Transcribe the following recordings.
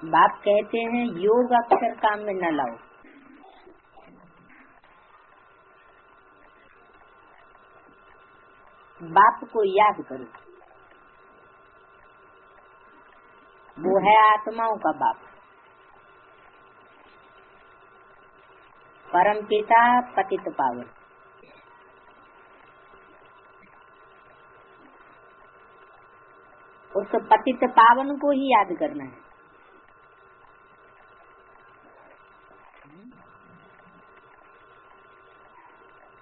बाप कहते हैं योग अक्षर काम में न लाओ। बाप को याद करो, वो है आत्माओं का बाप, परम पिता पतित पावन। उस पतित पावन को ही याद करना है।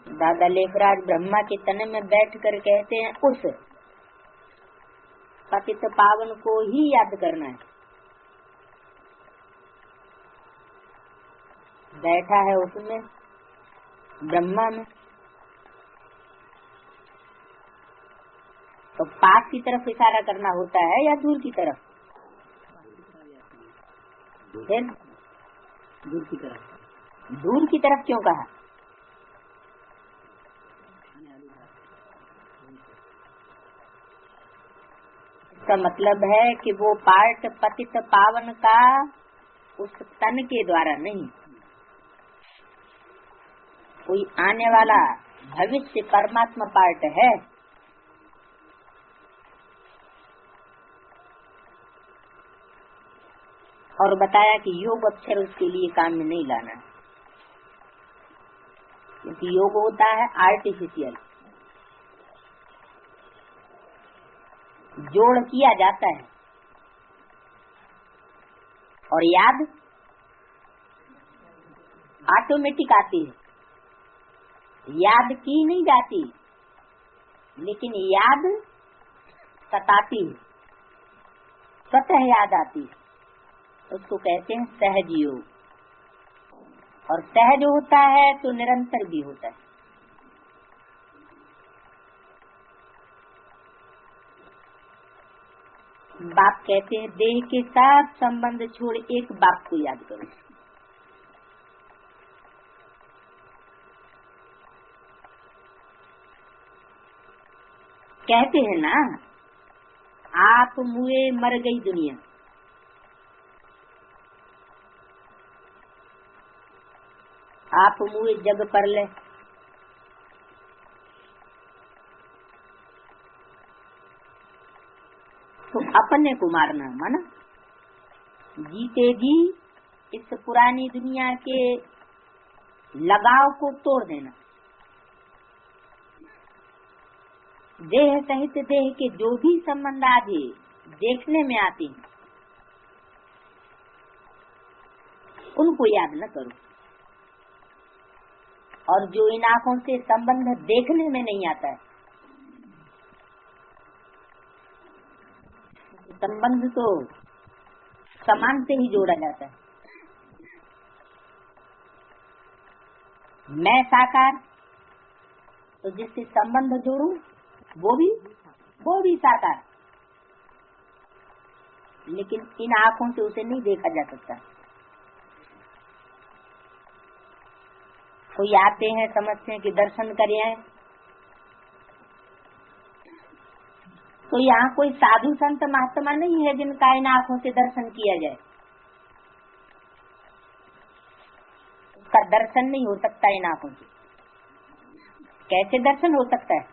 दादा लेखराज ब्रह्मा के तने में बैठ कर कहते हैं उस पतित पावन को ही याद करना है। बैठा है उसमें ब्रह्मा में, तो पास की तरफ इशारा करना होता है या दूर की तरफ? फिर दूर की तरफ। दूर की तरफ क्यों कहा? इसका मतलब है कि वो पार्ट पतित पावन का उस तन के द्वारा नहीं, कोई आने वाला भविष्य परमात्मा पार्ट है। और बताया कि योग अक्षर उसके लिए काम में नहीं लाना, क्योंकि योग होता है आर्टिफिशियल, जोड़ किया जाता है, और याद ऑटोमेटिक आती है। याद की नहीं जाती, लेकिन याद सताती है, स्वतः याद आती है। उसको कहते हैं सहज योग। और सहज होता है तो निरंतर भी होता है। बाप कहते हैं देह के साथ संबंध छोड़ एक बाप को याद करो। कहते हैं ना, आप मुए मर गई दुनिया। आप मुए जग पर ले, तो अपने को मारना माना। जीते जी इस पुरानी दुनिया के लगाव को तोड़ देना। देह सहित देह के जो भी संबंध आदि देखने में आते हैं, उनको याद न करो। और जो इन आंखों से संबंध देखने में नहीं आता है, संबंध तो समान से ही जोड़ा जाता है। मैं साकार, तो जिससे संबंध जोड़ू वो भी साकार, लेकिन इन आंखों से उसे नहीं देखा जा सकता। कोई आते हैं समझते हैं कि दर्शन करें, तो यहाँ कोई साधु संत महात्मा नहीं है जिनका इन आंखों से दर्शन किया जाए। उसका दर्शन नहीं हो सकता इन आंखों से। कैसे दर्शन हो सकता है?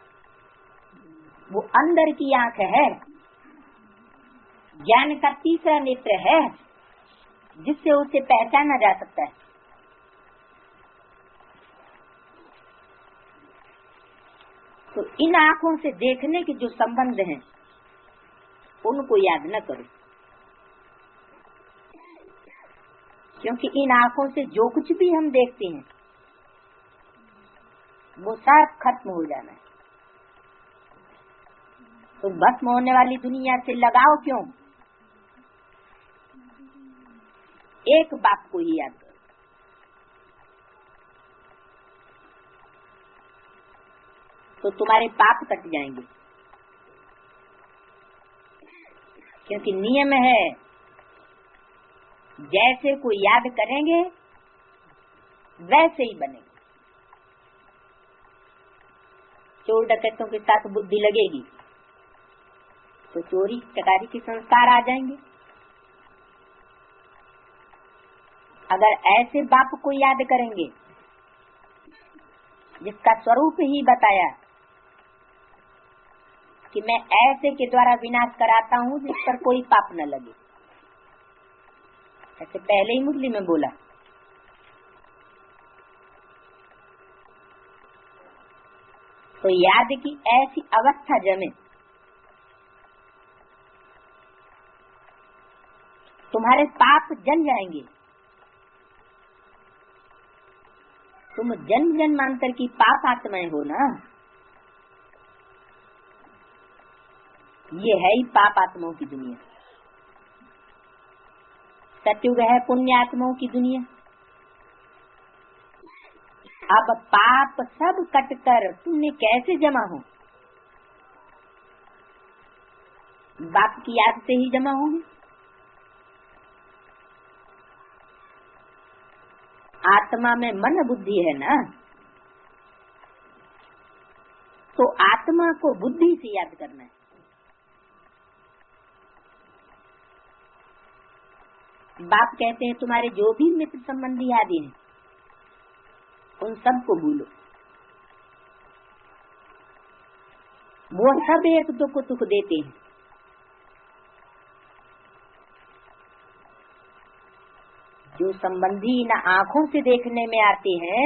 वो अंदर की आंख है, ज्ञान का तीसरा नेत्र है, जिससे उसे पहचाना जा सकता है। तो इन आंखों से देखने के जो संबंध हैं, उनको याद न करो, क्योंकि इन आंखों से जो कुछ भी हम देखते हैं वो सब खत्म हो जाना है। तो भस्म होने वाली दुनिया से लगाओ क्यों? एक बाप को ही याद करो। तो तुम्हारे पाप कट जाएंगे, क्योंकि नियम है जैसे कोई याद करेंगे वैसे ही बनेंगे। चोर डकैतों के साथ बुद्धि लगेगी तो चोरी चकारी के संस्कार आ जाएंगे। अगर ऐसे बाप को याद करेंगे जिसका स्वरूप ही बताया कि मैं ऐसे के द्वारा विनाश कराता हूँ जिस पर कोई पाप न लगे, ऐसे पहले ही मुरली में बोला। तो याद की ऐसी अवस्था जमे, तुम्हारे पाप जल जाएंगे। तुम जन्म जन्मांतर की पाप आत्माएं हो ना, ये है ही पाप आत्माओं की दुनिया। सतयुग है पुण्य आत्माओं की दुनिया। अब पाप सब कटकर तुमने कैसे जमा हो? बाप की याद से ही जमा होंगे। आत्मा में मन बुद्धि है ना, तो आत्मा को बुद्धि से याद करना है। बाप कहते हैं तुम्हारे जो भी मित्र संबंधी आदि हैं उन सबको भूलो, वो सब एक दुख को दुख देते हैं। जो संबंधी न आँखों से देखने में आते हैं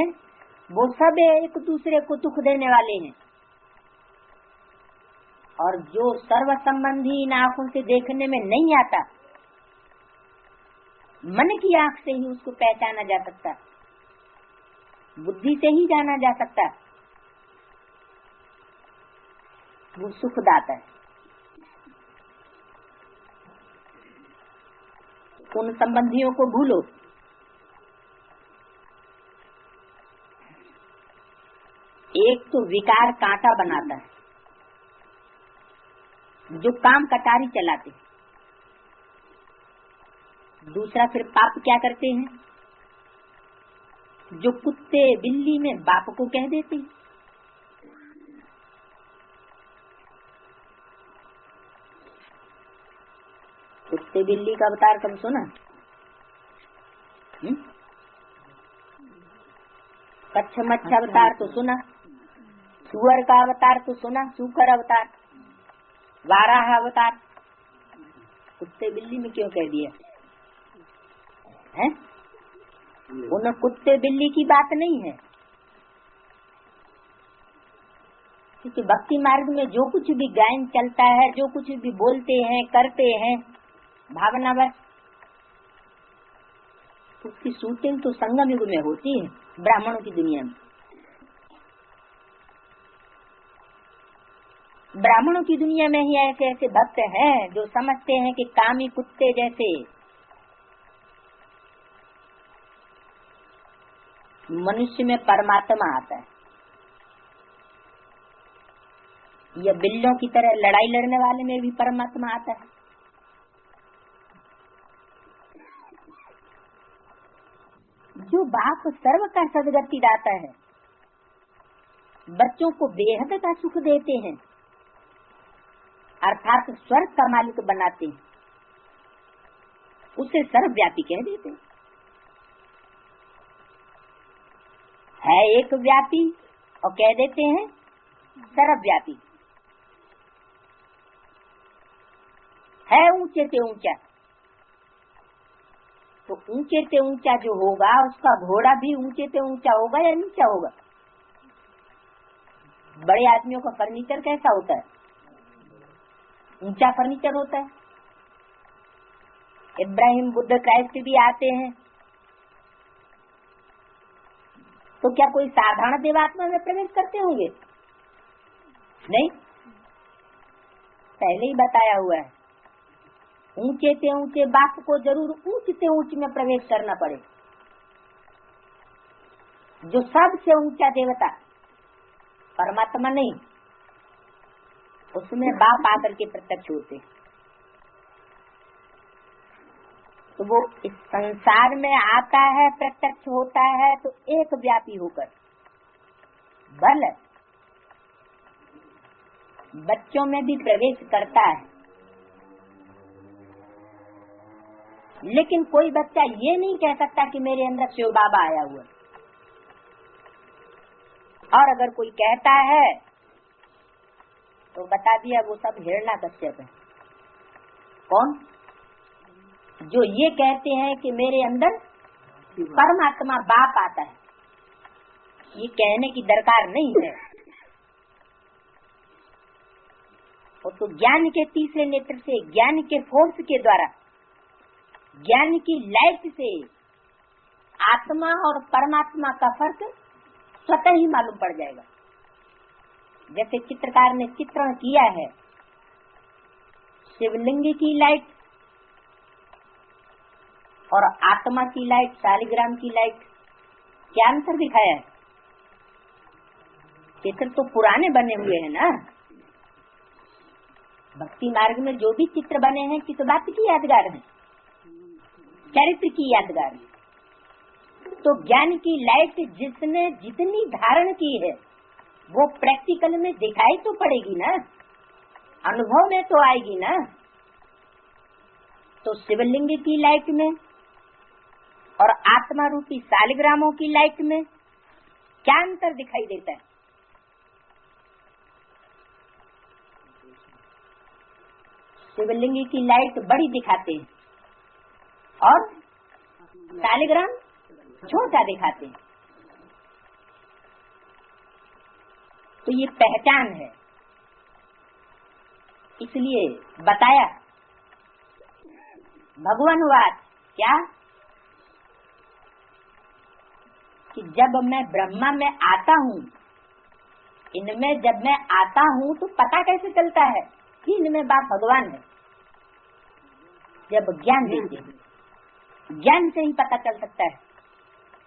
वो सब एक दूसरे को दुख देने वाले हैं, और जो सर्व संबंधी न आँखों से देखने में नहीं आता, मन की आँख से ही उसको पहचाना जा सकता, बुद्धि से ही जाना जा सकता, वो सुखदाता है। उन संबंधियों को भूलो। एक तो विकार कांटा बनाता है, जो काम कटारी चलाते। दूसरा फिर पाप क्या करते हैं, जो कुत्ते बिल्ली में बाप को कह देते हैं। कुत्ते बिल्ली का अवतार कब सुना? कच्छ मच्छ अवतार तो सुना, सुअर का अवतार तो सुना, सूकर अवतार, वाराह अवतार। कुत्ते बिल्ली में क्यों कह दिया है? उन कुत्ते बिल्ली की बात नहीं है, क्योंकि भक्ति मार्ग में जो कुछ भी गायन चलता है, जो कुछ भी बोलते हैं करते हैं भावनावश, उसकी शूटिंग तो संगम युग में होती है, ब्राह्मणों की दुनिया में। ब्राह्मणों की दुनिया में ही ऐसे ऐसे भक्त हैं जो समझते हैं कि कामी कुत्ते जैसे मनुष्य में परमात्मा आता है, या बिल्लों की तरह लड़ाई लड़ने वाले में भी परमात्मा आता है। जो बाप सर्व का सदगति दाता है, बच्चों को बेहद का सुख देते हैं, अर्थात स्वर्ग का मालिक बनाते हैं, उसे सर्वव्यापी कह देते हैं। है एक व्यापी और कह देते हैं सर्वव्यापी। है ऊंचे से ऊंचा, तो ऊंचे से ऊंचा जो होगा उसका घोड़ा भी ऊंचे से ऊंचा होगा या नीचा होगा? बड़े आदमियों का फर्नीचर कैसा होता है? ऊंचा फर्नीचर होता है। इब्राहिम बुद्ध क्राइस्ट भी आते हैं, तो क्या कोई साधारण देवात्मा में प्रवेश करते होंगे? नहीं, पहले ही बताया हुआ है, ऊंचे से ऊंचे बाप को जरूर ऊंच से ऊंच में प्रवेश करना पड़े। जो सबसे ऊंचा देवता परमात्मा नहीं, उसमें बाप आकर के प्रत्यक्ष होते, तो वो इस संसार में आता है, प्रत्यक्ष होता है तो एक व्यापी होकर। बल बच्चों में भी प्रवेश करता है, लेकिन कोई बच्चा ये नहीं कह सकता कि मेरे अंदर शिव बाबा आया हुआ। और अगर कोई कहता है तो बता दिया वो सब हिरण्यकश्यप है। कौन? जो ये कहते हैं कि मेरे अंदर परमात्मा बाप आता है, ये कहने की दरकार नहीं है। वो तो ज्ञान के तीसरे नेत्र से, ज्ञान के फोर्स के द्वारा, ज्ञान की लाइट से आत्मा और परमात्मा का फर्क स्वतः ही मालूम पड़ जाएगा। जैसे चित्रकार ने चित्रण किया है, शिवलिंग की लाइट और आत्मा की लाइट, शालिग्राम की लाइट, क्या अंतर दिखाया है? चित्र तो पुराने बने हुए हैं ना। भक्ति मार्ग में जो भी चित्र बने हैं किस बात की यादगार है? चरित्र की यादगार है। तो ज्ञान की लाइट जिसने जितनी धारण की है वो प्रैक्टिकल में दिखाई तो पड़ेगी ना, अनुभव में तो आएगी ना। तो शिवलिंग की लाइट में और आत्मा रूपी शालिग्रामों की लाइट में क्या अंतर दिखाई देता है? शिवलिंग की लाइट बड़ी दिखाते हैं और शालिग्राम छोटा दिखाते हैं। तो ये पहचान है, इसलिए बताया भगवानवाद क्या कि जब मैं ब्रह्मा में आता हूँ, इनमें जब मैं आता हूँ तो पता कैसे चलता है कि इनमें बाप भगवान है? जब ज्ञान देते हैं, ज्ञान से ही पता चल सकता है,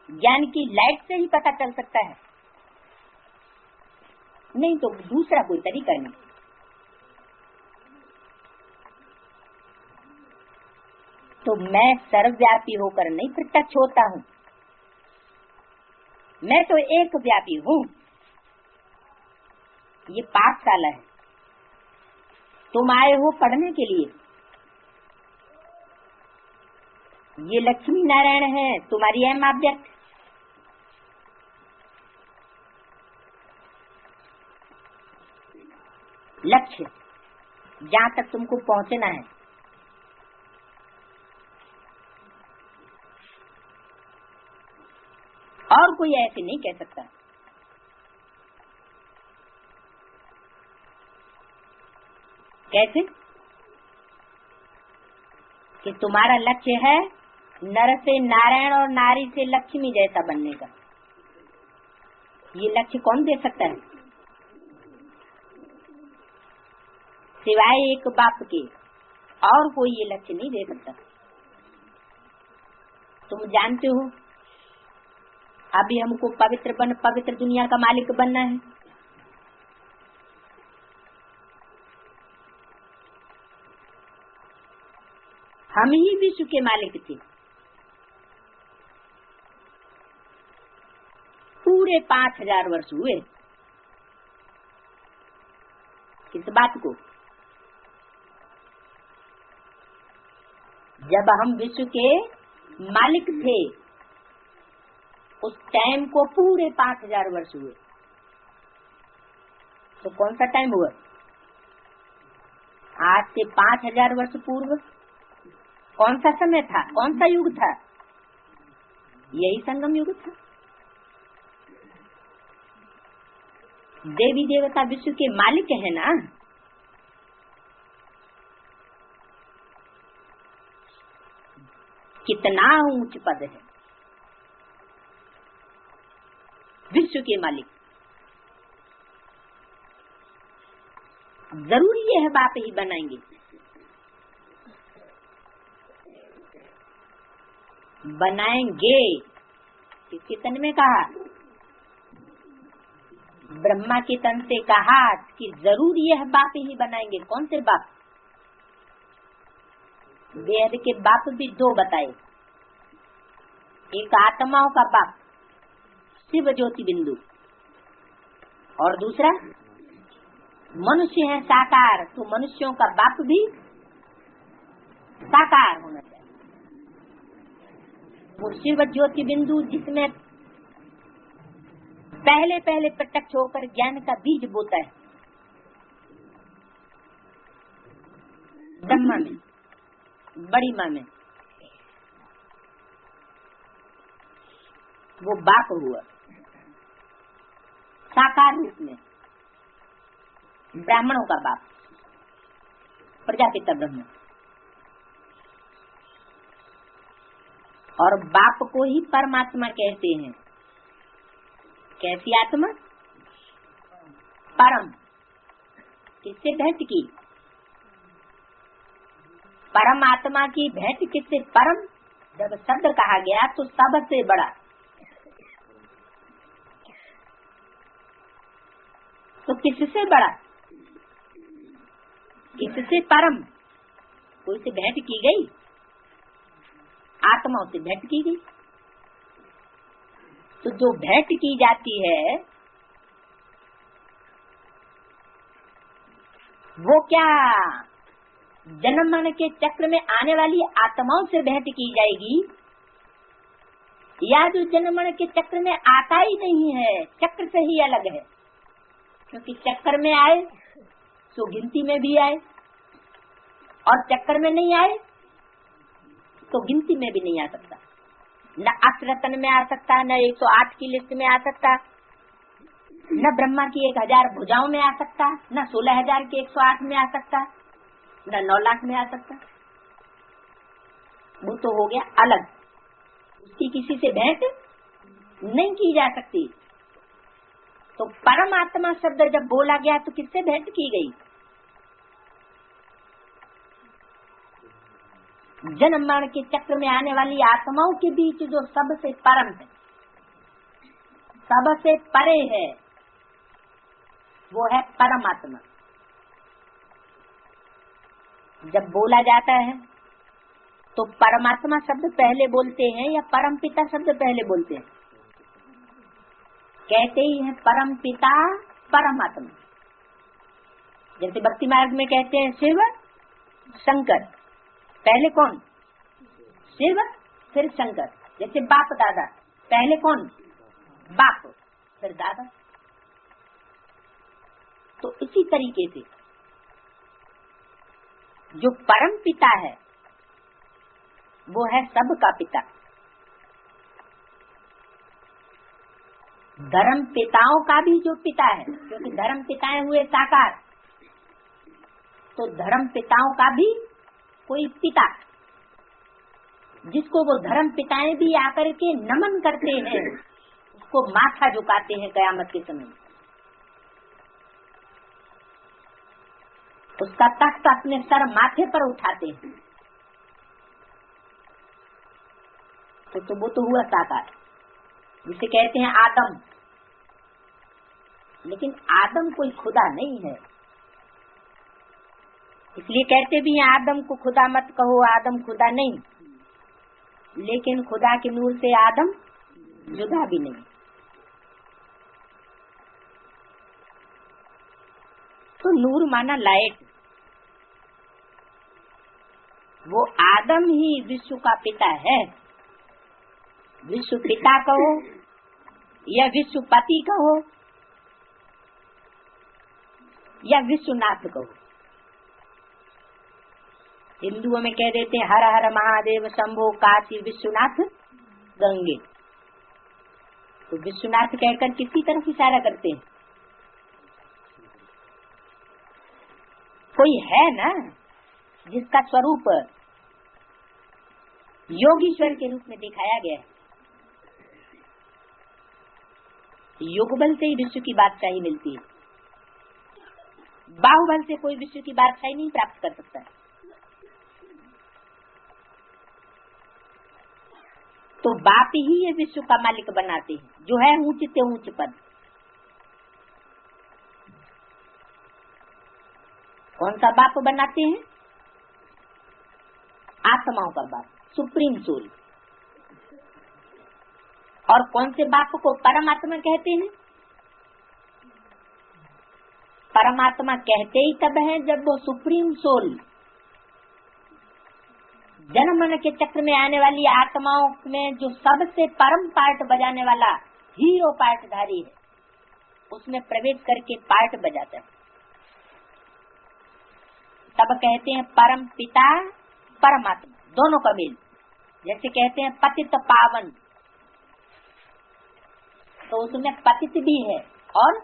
ज्ञान की लाइट से ही पता चल सकता है, नहीं तो दूसरा कोई तरीका नहीं। तो मैं सर्वव्यापी होकर नहीं प्रत्यक्ष होता हूँ, मैं तो एक व्यापी हूँ। ये पाठशाला है, तुम आए हो पढ़ने के लिए। ये लक्ष्मी नारायण है, तुम्हारी अहम ऑब्जेक्ट। लक्ष्य जहाँ तक तुमको पहुँचना है। और कोई ऐसे नहीं कह सकता। कैसे? कि तुम्हारा लक्ष्य है नर से नारायण और नारी से लक्ष्मी जैसा बनने का। ये लक्ष्य कौन दे सकता है? सिवाय एक बाप के और कोई ये लक्ष्य नहीं दे सकता। तुम जानते हो अभी हमको पवित्र दुनिया का मालिक बनना है। हम ही विश्व के मालिक थे। पूरे 5000 वर्ष हुए किस बात को? जब हम विश्व के मालिक थे उस टाइम को पूरे 5000 वर्ष हुए। तो कौन सा टाइम हुआ? आज से 5000 वर्ष पूर्व कौन सा समय था? कौन सा युग था? यही संगम युग था। देवी देवता विश्व के मालिक है ना। कितना ऊंच पद है, विश्व के मालिक। जरूरी ये है बाप ही बनाएंगे। बनाएंगे किसके तन में कहा? ब्रह्मा के तन से कहा कि जरूर यह बाप ही बनाएंगे। कौन से बाप? वेद के बाप भी दो बताए। एक आत्माओं का बाप शिव ज्योति बिंदु, और दूसरा मनुष्य है साकार, तो मनुष्यों का बाप भी साकार होना चाहिए। वो शिव ज्योति बिंदु जिसमें पहले पहले प्रत्यक्ष होकर ज्ञान का बीज बोता है, ब्रह्मा में, बड़ी माँ में, वो बाप हुआ साकार रूप में, ब्राह्मणों का बाप, प्रजापिता ब्रह्मा। और बाप को ही परमात्मा कहते हैं। कैसी आत्मा? परम। किससे भेंट की? परमात्मा की भेंट किससे? परम। जब शब्द कहा गया तो सबसे बड़ा, तो किससे बड़ा? किससे परम? कोई से भेंट की गई? आत्माओं से भेंट की गई। तो जो भेंट की जाती है वो क्या जन्म मरण के चक्र में आने वाली आत्माओं से भेंट की जाएगी, या जो जन्म मरण के चक्र में आता ही नहीं है, चक्र से ही अलग है? क्योंकि चक्कर में आए तो गिनती में भी आए, और चक्कर में नहीं आए तो गिनती में भी नहीं आ सकता। न अष्टरत्न में आ सकता, न 108 की लिस्ट में आ सकता, न ब्रह्मा की 1000 भुजाओं में आ सकता, न 16,000 के 108 में आ सकता, न 9 लाख में आ सकता। वो तो हो गया अलग, उसकी किसी से भेंट नहीं की जा सकती। तो परमात्मा शब्द जब बोला गया तो किससे भेंट की गई? जन्म मरण के चक्र में आने वाली आत्माओं के बीच जो सबसे परम है, सबसे परे है, वो है परमात्मा। जब बोला जाता है तो परमात्मा शब्द पहले बोलते हैं या परम पिता शब्द पहले बोलते हैं? कहते ही हैं परम पिता परमात्मा। जैसे भक्ति मार्ग में कहते हैं शिव शंकर, पहले कौन? शिव फिर शंकर। जैसे बाप दादा, पहले कौन? बाप फिर दादा। तो इसी तरीके से जो परम पिता है वो है सबका पिता। धर्म पिताओं का भी जो पिता है, क्योंकि धर्म पिताएं हुए साकार, तो धर्म पिताओं का भी कोई पिता, जिसको वो धर्म पिताएं भी आकर के नमन करते हैं, उसको माथा झुकाते हैं कयामत के समय। उसका तख्त अपने सर माथे पर उठाते हैं। तो वो तो हुआ साकार, जिसे कहते हैं आदम। लेकिन आदम कोई खुदा नहीं है, इसलिए कहते भी हैं आदम को खुदा मत कहो, आदम खुदा नहीं। लेकिन खुदा के नूर से आदम जुदा भी नहीं। तो नूर माना लाइट। वो आदम ही विश्व का पिता है। विश्व पिता कहो या विश्व पति कहो या विश्वनाथ कहो। हिंदुओं में कह देते हैं हर हर महादेव शंभो काशी विश्वनाथ गंगे। तो विश्वनाथ कहकर किसकी तरफ इशारा करते हैं? कोई है ना जिसका स्वरूप योगीश्वर के रूप में दिखाया गया है। युगबल से ही विश्व की बादशाही मिलती है, बाहुबल से कोई विश्व की बादशाही नहीं प्राप्त कर सकता। तो बाप ही ये विश्व का मालिक बनाते हैं, जो है ऊंच से ऊंच पद। कौन सा बाप बनाते हैं? आत्माओं का बाप, सुप्रीम सोल। और कौन से बाप को परमात्मा कहते हैं? परमात्मा कहते ही तब है जब वो सुप्रीम सोल जन्म मरण के चक्र में आने वाली आत्माओं में जो सबसे परम पार्ट बजाने वाला हीरो पार्टधारी है, उसमें प्रवेश करके पार्ट बजाता है। तब कहते हैं परम पिता परमात्मा, दोनों का मेल। जैसे कहते हैं पतित पावन, तो उसमें पतित भी है और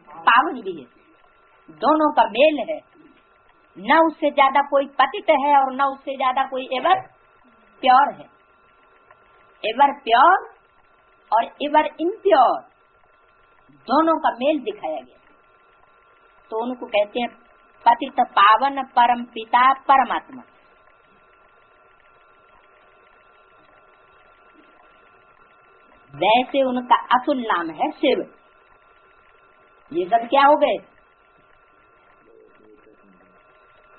पावन भी है, दोनों का मेल है। न उससे ज्यादा कोई पतित है और न उससे ज्यादा कोई एवर प्योर है। एवर प्योर और एवर इम्प्योर दोनों का मेल दिखाया गया, तो उनको कहते हैं पतित पावन परम पिता परमात्मा। वैसे उनका असुल नाम है शिव। ये सब क्या हो गए?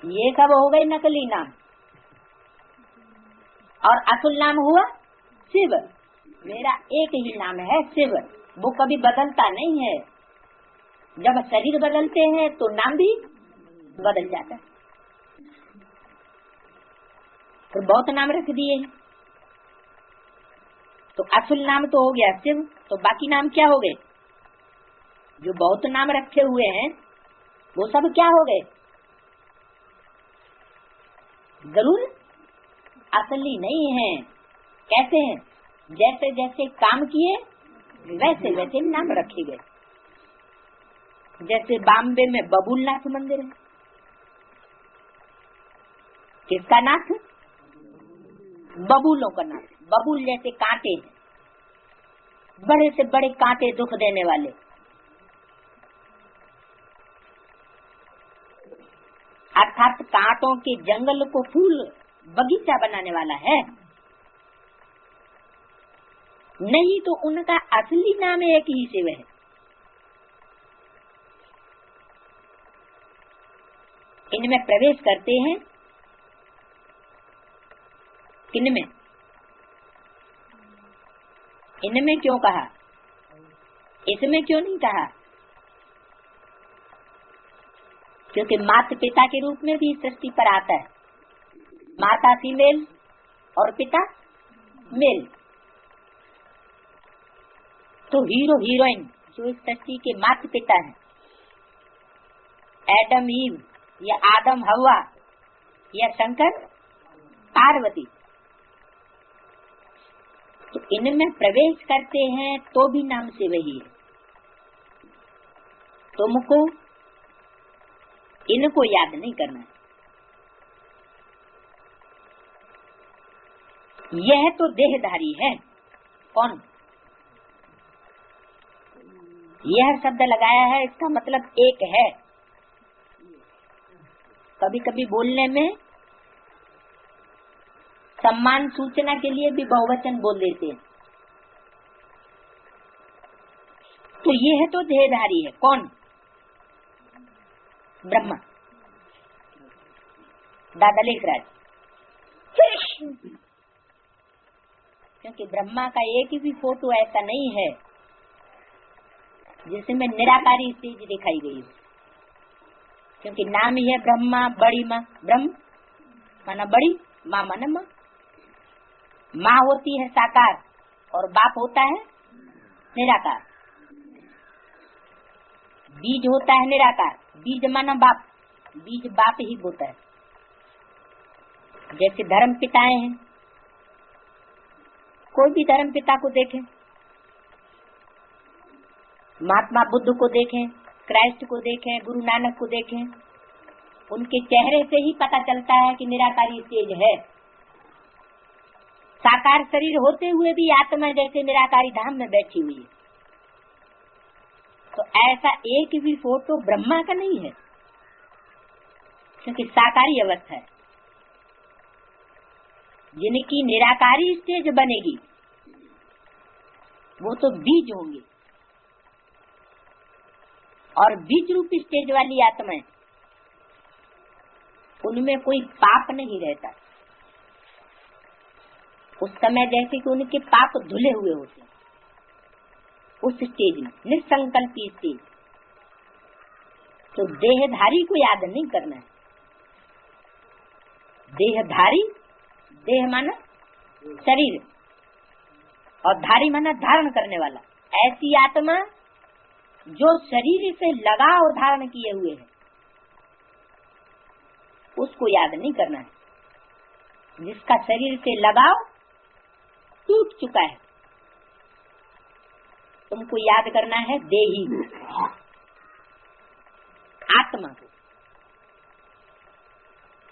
ये सब हो गए नकली नाम, और असुल नाम हुआ शिव। मेरा एक ही नाम है शिव, वो कभी बदलता नहीं है। जब शरीर बदलते हैं तो नाम भी बदल जाता है। तो बहुत नाम रख दिए हैं, तो असुल नाम तो हो गया शिव, तो बाकी नाम क्या हो गए? जो बहुत नाम रखे हुए हैं वो सब क्या हो गए? जरूर असली नहीं है। कैसे हैं? जैसे जैसे काम किए वैसे वैसे नाम रखे गए। जैसे बॉम्बे में बबूलनाथ मंदिर है, किसका नाथ? बबूलों का नाथ। बबूल जैसे कांटे हैं, बड़े से बड़े कांटे दुख देने वाले। अर्थात कांटों के जंगल को फूल बगीचा बनाने वाला है। नहीं तो उनका असली नाम एक ही शिव है। इनमें प्रवेश करते हैं, किनमें? इनमें क्यों कहा, इसमें क्यों नहीं कहा? क्योंकि माता पिता के रूप में भी सृष्टि पर आता है। माता फीमेल और पिता मेल। तो हीरो हीरोइन जो इस सृष्टि के माता पिता हैं, एडम ईव या आदम हवा या शंकर पार्वती, तो इनमें प्रवेश करते हैं तो भी नाम से वही है। तुमको इनको याद नहीं करना है। यह तो देहधारी है। कौन? यह शब्द लगाया है, इसका मतलब एक है। कभी कभी बोलने में सम्मान सूचना के लिए भी बहुवचन बोल देते हैं। तो यह तो देहधारी है। कौन? ब्रह्मा। दादा लिख रहा है, क्योंकि ब्रह्मा का एक भी फोटो ऐसा नहीं है जिसमें निराकारी स्टेज दिखाई गई हो। क्योंकि नाम ही है ब्रह्मा, बड़ी माँ। ब्रह्म माना बड़ी, माँ माना माँ। माँ होती है साकार और बाप होता है निराकार। बीज होता है निराकार, बीज माना बाप, बीज बाप ही होता है। जैसे धर्म पिताएं हैं, कोई भी धर्म पिता को देखें, महात्मा बुद्ध को देखें, क्राइस्ट को देखें, गुरु नानक को देखें, उनके चेहरे से ही पता चलता है कि निराकारी स्टेज है। साकार शरीर होते हुए भी आत्मा जैसे निराकारी धाम में बैठी हुई है। तो ऐसा एक भी फोटो ब्रह्मा का नहीं है, क्योंकि साकारी अवस्था है। जिनकी निराकारी स्टेज बनेगी वो तो बीज होंगे, और बीज रूप स्टेज वाली आत्माएं, उनमें कोई पाप नहीं रहता। उस समय जैसे कि उनके पाप धुले हुए होते हैं, उस स्टेज में निसंकल्पी स्टेज। तो देहधारी को याद नहीं करना है। देहधारी देह माना शरीर और धारी माना धारण करने वाला। ऐसी आत्मा जो शरीर से लगाव धारण किए हुए है उसको याद नहीं करना है। जिसका शरीर से लगाव टूट चुका है तुमको याद करना है देही आत्मा को।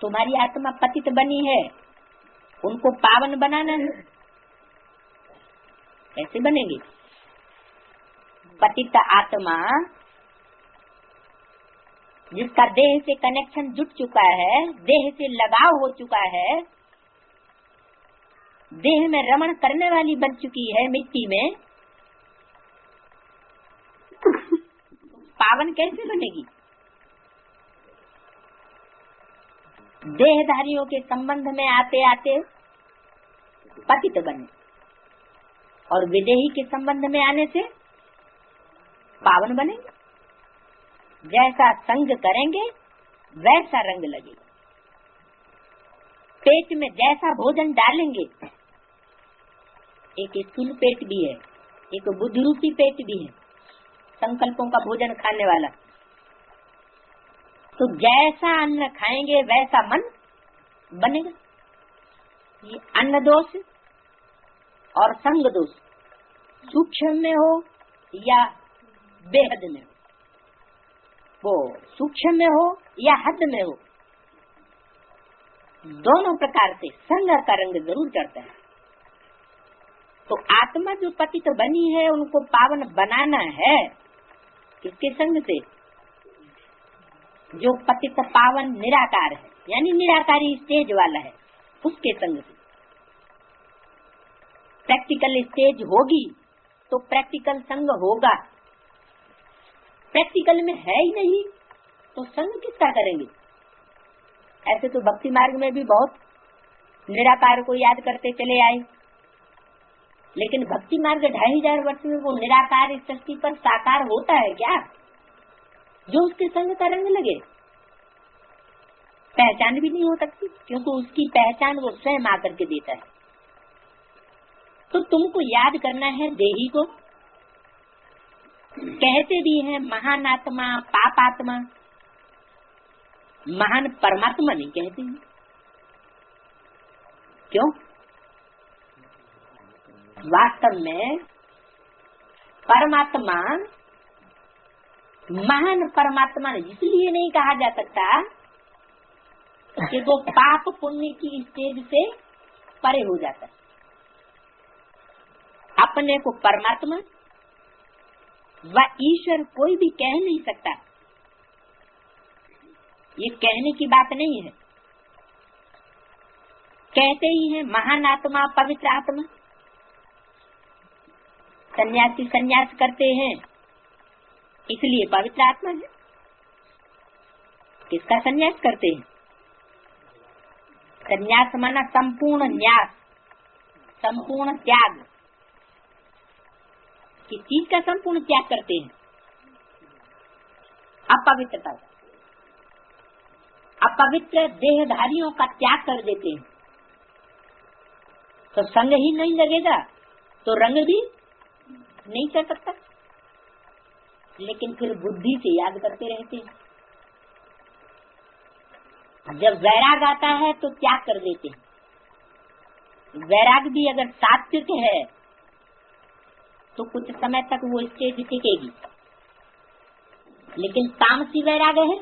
तुम्हारी आत्मा पतित बनी है, उनको पावन बनाना है। कैसे बनेगी? पतित आत्मा जिसका देह से कनेक्शन जुट चुका है, देह से लगाव हो चुका है, देह में रमण करने वाली बन चुकी है मिट्टी में, पावन कैसे बनेगी? देहधारियों के संबंध में आते आते पतित बने और विदेही के संबंध में आने से पावन बनेंगे। जैसा संग करेंगे वैसा रंग लगेगा। पेट में जैसा भोजन डालेंगे, एक स्थूल पेट भी है, एक बुद्धि रूपी पेट भी है, संकल्पों का भोजन खाने वाला। तो जैसा अन्न खाएंगे वैसा मन बनेगा। ये अन्न दोष और संग दोष सूक्ष्म में हो या बेहद में हो, वो सूक्ष्म में हो या हद में हो, दोनों प्रकार से संग का रंग जरूर चढ़ता है। तो आत्मा जो पतित बनी है उनको पावन बनाना है। किसके संग से? जो पतित पावन निराकार है, यानी निराकारी स्टेज वाला है, उसके संग से। प्रैक्टिकल स्टेज होगी तो प्रैक्टिकल संग होगा। प्रैक्टिकल में है ही नहीं तो संग किसका करेंगे? ऐसे तो भक्ति मार्ग में भी बहुत निराकार को याद करते चले आए, लेकिन भक्ति मार्ग 2500 वर्ष में वो निराकार इस सृष्टि पर साकार होता है क्या जो उसके संग का रंग लगे? पहचान भी नहीं हो सकती, क्योंकि उसकी पहचान वो स्वयं आकर के देता है। तो तुमको याद करना है देही को। कहते भी हैं महान आत्मा, पाप आत्मा, महान परमात्मा नहीं कहते हैं। क्यों? वास्तव में परमात्मा महान परमात्मा इसलिए नहीं कहा जा सकता कि वो पाप पुण्य की स्टेज से परे हो जाता है। अपने को परमात्मा व ईश्वर कोई भी कह नहीं सकता। ये कहने की बात नहीं है। कहते ही हैं महान आत्मा, पवित्र आत्मा। सन्यासी सन्यास करते हैं इसलिए पवित्र आत्मा है। किसका सन्यास करते हैं? सन्यास माना संपूर्ण न्यास, संपूर्ण त्याग। किस चीज का संपूर्ण त्याग करते हैं? अपवित्रता। अपवित्र देहधारियों का त्याग कर देते हैं तो संग ही नहीं लगेगा तो रंग भी नहीं कर सकता। लेकिन फिर बुद्धि से याद करते रहते हैं। जब वैराग आता है तो त्याग कर देते हैं। वैराग भी अगर सात्विक है तो कुछ समय तक वो स्टेज टिकेगी, लेकिन तामसी वैराग है,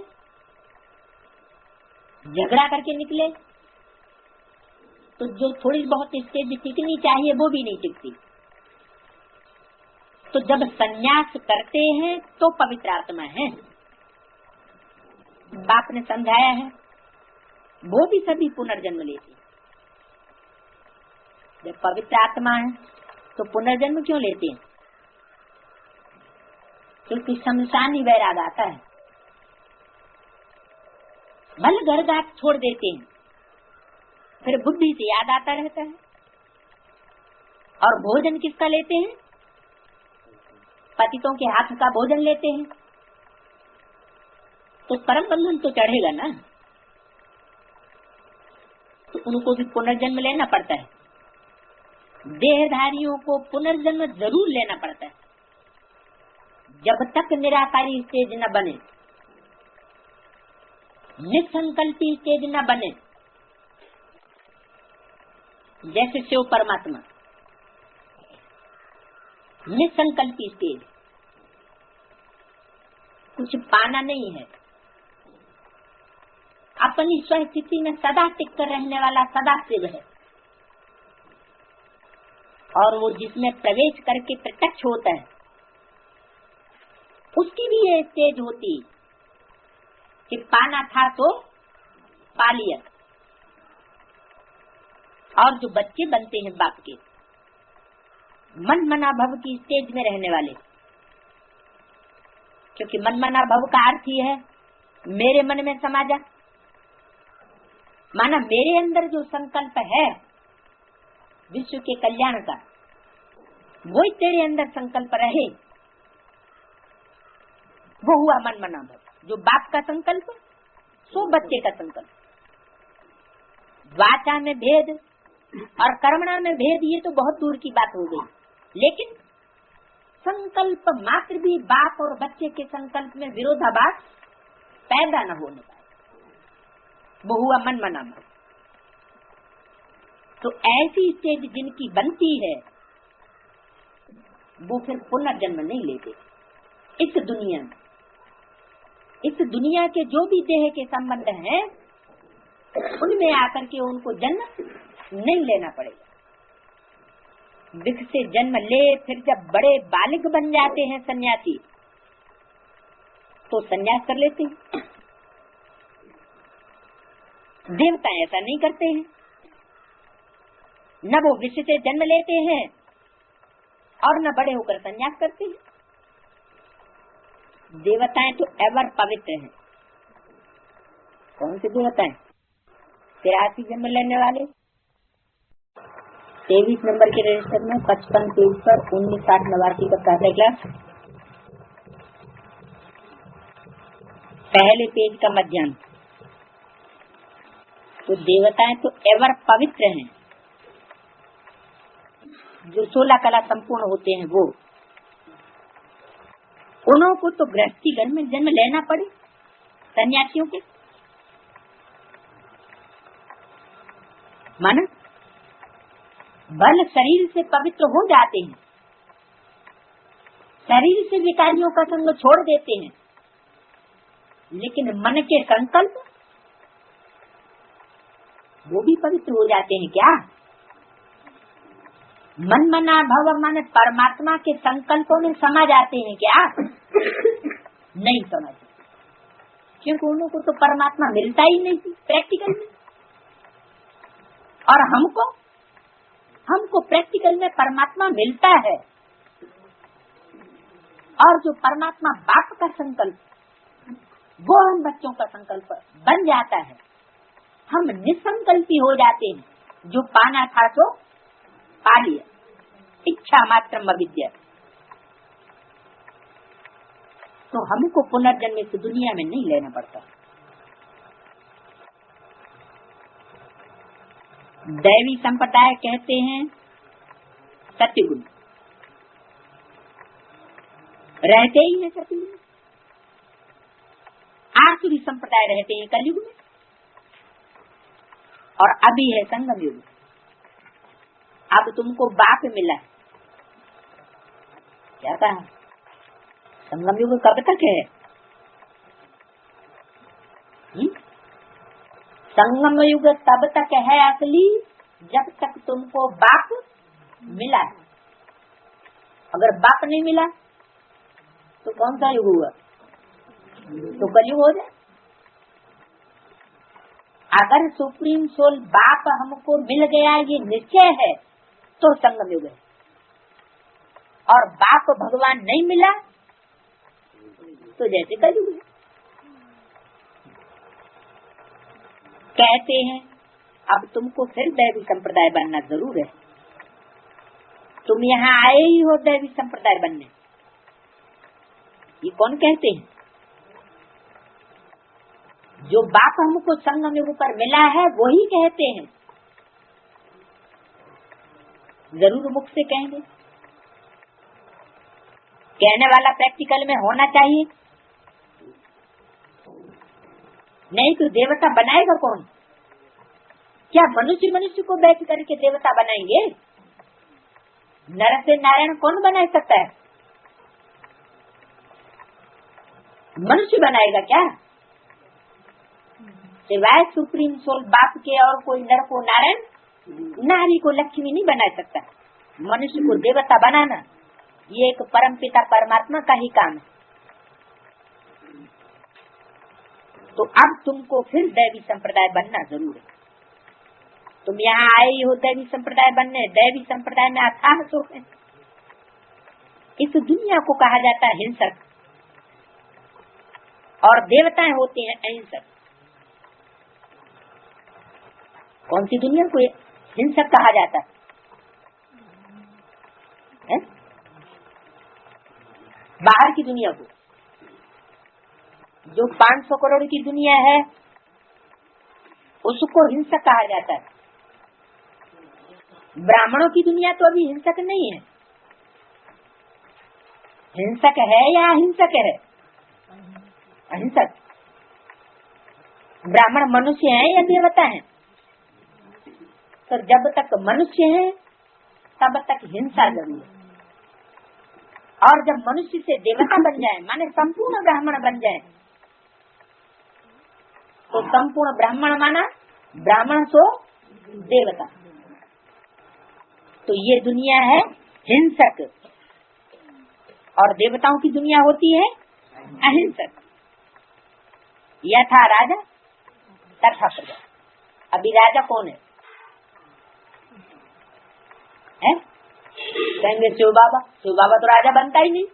झगड़ा करके निकले तो जो थोड़ी बहुत स्टेज टिकनी चाहिए वो भी नहीं टिकती। तो जब सन्यास करते हैं तो पवित्र आत्मा है। बाप ने समझाया है, वो भी सभी पुनर्जन्म लेते। जब पवित्र आत्मा है तो पुनर्जन्म क्यों लेते हैं? क्योंकि शमशानी वैराग आता है। भल घर घाट छोड़ देते हैं, फिर बुद्धि से याद आता रहता है। और भोजन किसका लेते हैं? पतितों के हाथ का भोजन लेते हैं। तो परम बंधन तो चढ़ेगा ना। तो उनको भी पुनर्जन्म लेना पड़ता है। देहधारियों को पुनर्जन्म जरूर लेना पड़ता है। जब तक निराकारी स्टेज न बने, निसंकल्पी स्टेज न बने, जैसे शिव परमात्मा निसंकल्पी स्टेज, कुछ पाना नहीं है, अपनी स्वस्थिति में सदा टिक कर रहने वाला सदा शिव है। और वो जिसमें प्रवेश करके प्रत्यक्ष होता है, उसकी भी ये स्टेज होती कि पाना था तो पा लिया। और जो बच्चे बनते हैं बाप के, मन मना भव की स्टेज में रहने वाले, क्योंकि मन मना भव का अर्थ ही है मेरे मन में समा जा, माना मेरे अंदर जो संकल्प है विश्व के कल्याण का, वही तेरे अंदर संकल्प रहे, वो हुआ मन मना भव। जो बाप का संकल्प, सो बच्चे का संकल्प। वाचा में भेद और कर्मणा में भेद, ये तो बहुत दूर की बात हो गई, लेकिन संकल्प मात्र भी बाप और बच्चे के संकल्प में विरोधाभास पैदा न होने पाए, वो हुआ मन मना भव। तो ऐसी स्टेज जिनकी बनती है, वो फिर पुनर्जन्म नहीं लेते। इस दुनिया में, इस दुनिया के जो भी देह के संबंध हैं, उनमें आकर के उनको जन्म नहीं लेना पड़ेगा। विख से जन्म ले, फिर जब बड़े बालिग बन जाते हैं सन्यासी, तो सन्यास कर लेते हैं। देवता ऐसा नहीं करते हैं, न वो विष से जन्म लेते हैं और न बड़े होकर सन्यास करते हैं। देवताएं तो एवर पवित्र हैं। कौन से देवताएं? 83 जन्म लेने वाले, 23 नंबर के रजिस्टर में 55 पेज पर 1960 89 का पहला क्लास, पहले पेज का मध्याह्न। तो देवताएं तो एवर पवित्र हैं, जो 16 कला संपूर्ण होते हैं वो, उन्हों को तो गृहस्थी घर में जन्म लेना पड़े। सन्यासियों के माना बल शरीर से पवित्र हो जाते हैं, शरीर से विकारियों का संग छोड़ देते हैं, लेकिन मन के संकल्प वो भी पवित्र हो जाते हैं। क्या मन मना भव माने परमात्मा के संकल्पों में समा जाते हैं? क्या नहीं समझते, क्योंकि उन लोगों को तो परमात्मा मिलता ही नहीं प्रैक्टिकल में। और हमको प्रैक्टिकल में परमात्मा मिलता है, और जो परमात्मा बाप का संकल्प, वो हम बच्चों का संकल्प बन जाता है। हम निसंकल्पी हो जाते हैं, जो पाना था तो पा लिया, इच्छा मात्र अविद्या। तो हमको पुनर्जन्म इस दुनिया में नहीं लेना पड़ता। दैवी संप्रदाय कहते हैं सत्ययुग रहते ही है, सत्ययुग में। आसुरी संप्रदाय रहते हैं कलयुग में, और अभी है संगम युग। अब तुमको बाप मिला, क्या कहा? संगम युग कब तक है? संगम युग तब तक है असली, जब तक तुमको बाप मिला। अगर बाप नहीं मिला तो कौन सा युग हुआ? तो कलयुग हो जाए। अगर सुप्रीम सोल बाप हमको मिल गया, ये निश्चय है, तो संगम युग है। और बाप भगवान नहीं मिला तो जैसे कलयुग है। कहते हैं अब तुमको फिर दैवी संप्रदाय बनना जरूर है। तुम यहाँ आए ही हो दैवी संप्रदाय बनने। ये कौन कहते हैं? जो बाप हमको संगम युग पर मिला है वही कहते हैं जरूर मुख से कहेंगे। कहने वाला प्रैक्टिकल में होना चाहिए, नहीं तो देवता बनाएगा कौन? क्या मनुष्य को बैठ करके देवता बनाएंगे? नर से नारायण कौन बना सकता है? मनुष्य बनाएगा क्या? सिवाय सुप्रीम सोल बाप के और कोई नर को नारायण, नारी को लक्ष्मी नहीं बना सकता। मनुष्य को देवता बनाना ये एक परमपिता परमात्मा का ही काम है। तो अब तुमको फिर दैवी संप्रदाय बनना जरूर है। तुम यहाँ आए हो दैवी संप्रदाय बनने, दैवी संप्रदाय में अथाह सुख है। इस दुनिया को कहा जाता है हिंसक, और देवताएं होते हैं अहिंसक। कौन सी दुनिया को हिंसक कहा जाता है? बाहर की दुनिया को, जो 500 करोड़ की दुनिया है उसको हिंसक कहा जाता है। ब्राह्मणों की दुनिया तो अभी हिंसक नहीं है। हिंसक है या अहिंसक है? अहिंसक। ब्राह्मण मनुष्य है या देवता है? तो जब तक मनुष्य है तब तक हिंसा जरूर है, और जब मनुष्य से देवता बन जाए, माने संपूर्ण ब्राह्मण बन जाए, तो संपूर्ण ब्राह्मण माना ब्राह्मण सो देवता। तो ये दुनिया है हिंसक, और देवताओं की दुनिया होती है अहिंसक। यथा राजा तथा प्रजा। अभी राजा कौन है? कहेंगे शिव बाबा। शिव बाबा तो राजा बनता ही नहीं।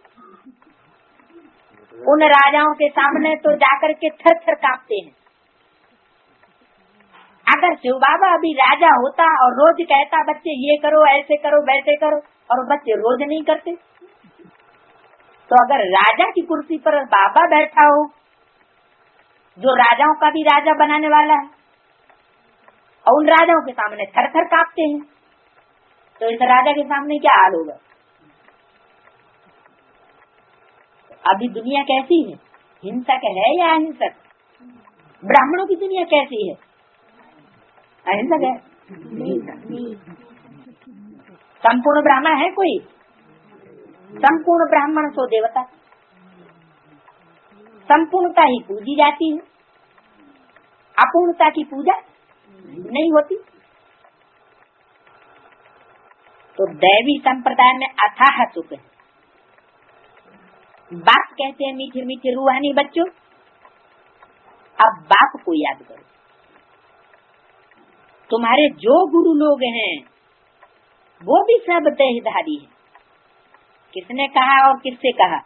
उन राजाओं के सामने तो जाकर के थर थर कांपते हैं। अगर शिव बाबा अभी राजा होता और रोज कहता बच्चे ये करो, ऐसे करो, वैसे करो, और बच्चे रोज नहीं करते, तो अगर राजा की कुर्सी पर बाबा बैठा हो, जो राजाओं का भी राजा बनाने वाला है, और उन राजाओं के सामने थर थर कांपते हैं, तो इस राजा के सामने क्या हाल होगा? अभी दुनिया कैसी है? हिंसक है या अहिंसक? ब्राह्मणों की दुनिया कैसी है? अहिंसक है। संपूर्ण ब्राह्मण है कोई? संपूर्ण ब्राह्मण सो देवता। संपूर्णता ही पूजी जाती है, अपूर्णता की पूजा नहीं होती। तो दैवी संप्रदाय में अथाह सुख है। बाप कहते हैं मीठे मीठे रूहानी बच्चों, अब बाप को याद करो। तुम्हारे जो गुरु लोग हैं वो भी सब देहधारी हैं। किसने कहा और किससे कहा?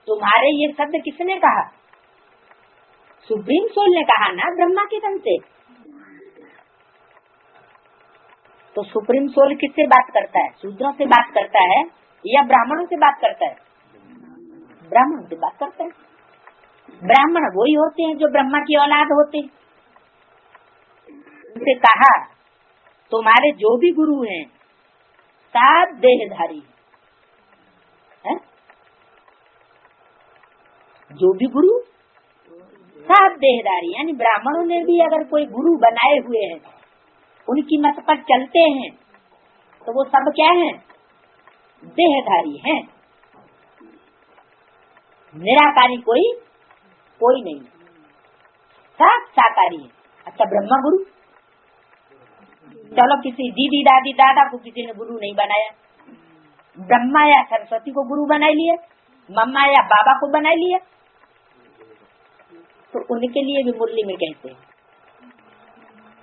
तुम्हारे ये शब्द किसने कहा? सुप्रीम सोल ने कहा ना, ब्रह्मा के दम से। तो सुप्रीम सोल किससे बात करता है? शूद्रों से बात करता है या ब्राह्मणों से बात करता है? ब्राह्मणों से बात करता है। ब्राह्मण वही होते हैं जो ब्रह्मा की औलाद होते हैं। उनसे कहा तुम्हारे जो भी गुरु हैं सब देहधारी है। जो भी गुरु सब देहधारी, यानी ब्राह्मणों ने भी अगर कोई गुरु बनाए हुए हैं, उनकी मत पर चलते हैं, तो वो सब क्या हैं? देहधारी हैं। निराकारी कोई नहीं, सब साकारी है। अच्छा ब्रह्मा गुरु, चलो किसी दीदी दादी दादा को किसी ने गुरु नहीं बनाया, ब्रह्मा या सरस्वती को गुरु बना लिया, मम्मा या बाबा को बना लिया, तो उनके लिए भी मुरली में कहते हैं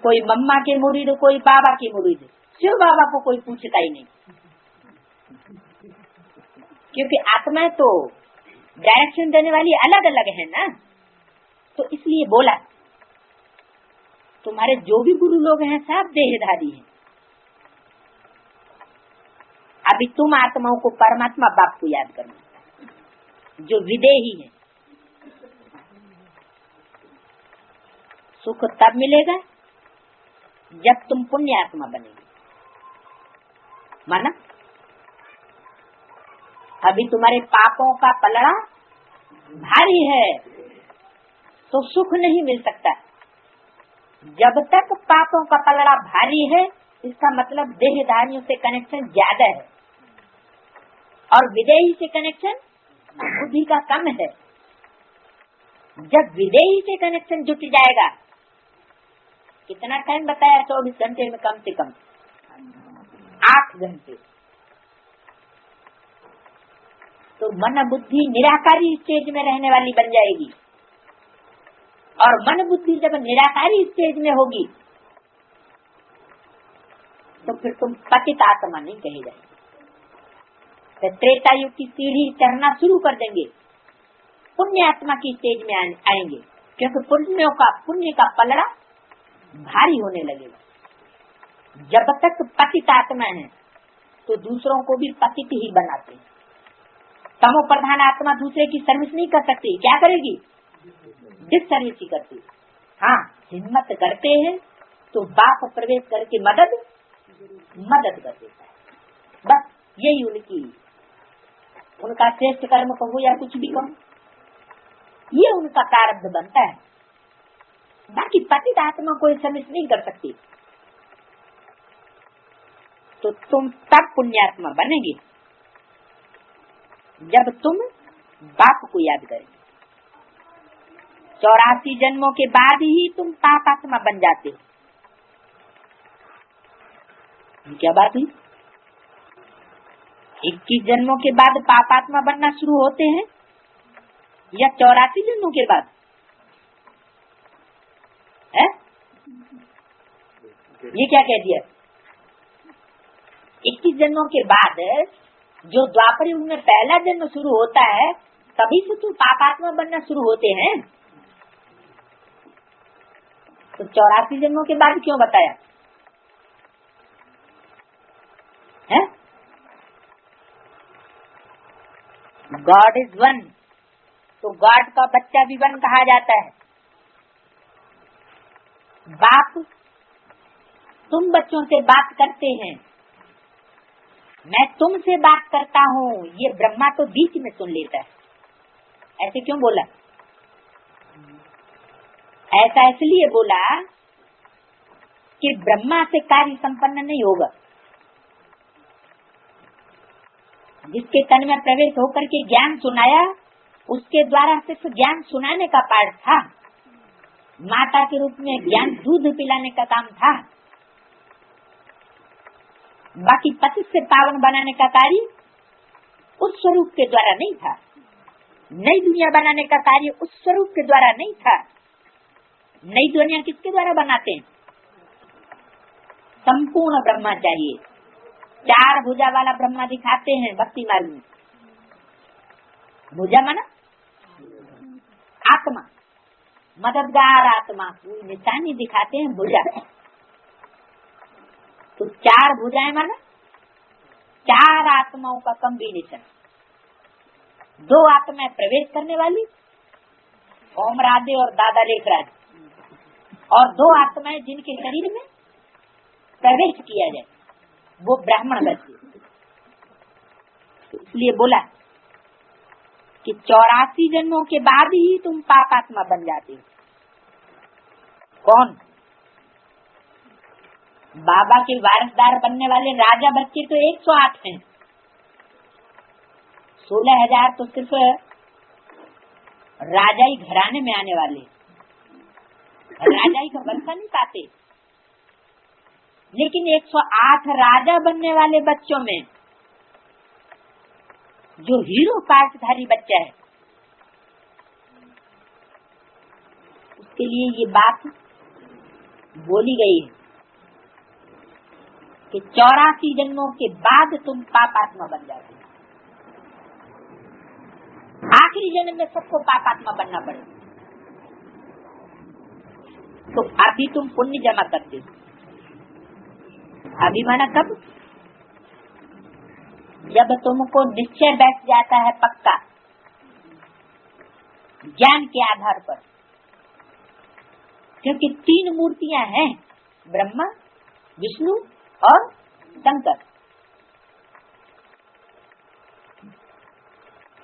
कोई मम्मा के मुरीद, कोई बाबा के मुरीद। शिव बाबा को कोई पूछता ही नहीं, क्योंकि आत्माएं तो डायरेक्शन देने वाली अलग अलग है ना। तो इसलिए बोला तुम्हारे जो भी गुरु लोग हैं सब देहधारी हैं। अभी तुम आत्माओं को परमात्मा बाप को याद करना, जो विदेही है। सुख तब मिलेगा जब तुम पुण्य आत्मा बनेगी। माना अभी तुम्हारे पापों का पलड़ा भारी है तो सुख नहीं मिल सकता। जब तक पापों का पलड़ा भारी है इसका मतलब देहधारियों से कनेक्शन ज्यादा है और विदेही से कनेक्शन बुद्धि का कम है। जब विदेही से कनेक्शन जुट जाएगा, कितना टाइम बताया, 24 घंटे में कम से कम 8 घंटे, तो मन बुद्धि निराकारी स्टेज में रहने वाली बन जाएगी। और मन बुद्धि जब निराकारी स्टेज में होगी तो फिर तुम पतित आत्मा नहीं कहे जाएंगे। तो त्रेता युग की सीढ़ी चढ़ना शुरू कर देंगे, पुण्य आत्मा की स्टेज में आएंगे, क्योंकि पुण्य का पलड़ा भारी होने लगेगा। जब तक पतित आत्मा है तो दूसरों को भी पतित ही बनाते हैं। तमो प्रधान आत्मा दूसरे की सर्विस नहीं कर सकती, क्या करेगी? डिस सर्विस ही करती। हाँ, हिम्मत करते हैं तो बाप प्रवेश करके मदद कर देता है। बस यही उनका श्रेष्ठ कर्म कहो या कुछ भी कहो, ये उनका प्रारब्ध बनता है। बाकी पतित आत्मा कोई सर्विस नहीं कर सकती। तो तुम तब पुण्यात्मा बनेगी जब तुम बाप को याद करेंगे। 84 जन्मों के बाद ही तुम पापात्मा बन जाते हो। क्या बात हुई? 21 जन्मों के बाद पापात्मा बनना शुरू होते हैं या 84 जन्मों के बाद है? ये क्या कह दिया? 21 जन्मों के बाद जो द्वापर युग में पहला जन्म शुरू होता है तभी से तुम पापात्मा बनना शुरू होते हैं। तो 84 जन्मों के बाद क्यों बताया है? गॉड इज वन, तो गॉड का बच्चा भी वन कहा जाता है। बाप तुम बच्चों से बात करते हैं, मैं तुमसे बात करता हूँ, ये ब्रह्मा तो बीच में सुन लेता है। ऐसे क्यों बोला? ऐसा इसलिए बोला कि ब्रह्मा से कार्य संपन्न नहीं होगा। जिसके तन में प्रवेश होकर के ज्ञान सुनाया, उसके द्वारा सिर्फ ज्ञान सुनाने का पाठ था। माता के रूप में ज्ञान दूध पिलाने का काम था। बाकी पतित से पावन बनाने का कार्य उस स्वरूप के द्वारा नहीं था। नई दुनिया बनाने का कार्य उस स्वरूप के द्वारा नहीं था। नई दुनिया किसके द्वारा बनाते हैं? संपूर्ण ब्रह्मा चाहिए। 4 भुजा वाला ब्रह्मा दिखाते हैं भक्ति मार्ग में। भुजा माना आत्मा, मददगार आत्मा, कोई निशानी दिखाते हैं भुजा। तो 4 भुजाएं माना 4 आत्माओं का कॉम्बिनेशन। 2 आत्माएं प्रवेश करने वाली, ओम राधे और दादा लेखराज, और 2 आत्माएं जिनके शरीर में प्रवेश किया जाए, वो ब्राह्मण बच्चे। इसलिए बोला कि 84 जन्मों के बाद ही तुम पापात्मा बन जाते हो। कौन? बाबा के वारसदार बनने वाले राजा बच्चे तो 108 हैं। 16,000 तो सिर्फ राजाई घराने में आने वाले, राजाई का बरसा नहीं पाते। लेकिन 108 राजा बनने वाले बच्चों में जो हीरो पाठधारी बच्चा है, उसके लिए ये बात बोली गई है कि 84 जन्मों के बाद तुम पापात्मा बन जाते हो। आखिरी जन्म में सबको पापात्मा बनना पड़ेगा। तो अभी तुम पुण्य जमा करते हो। अभी माना कब? जब तुमको निश्चय बैठ जाता है पक्का, ज्ञान के आधार पर। क्योंकि 3 मूर्तियां हैं, ब्रह्मा विष्णु और शंकर।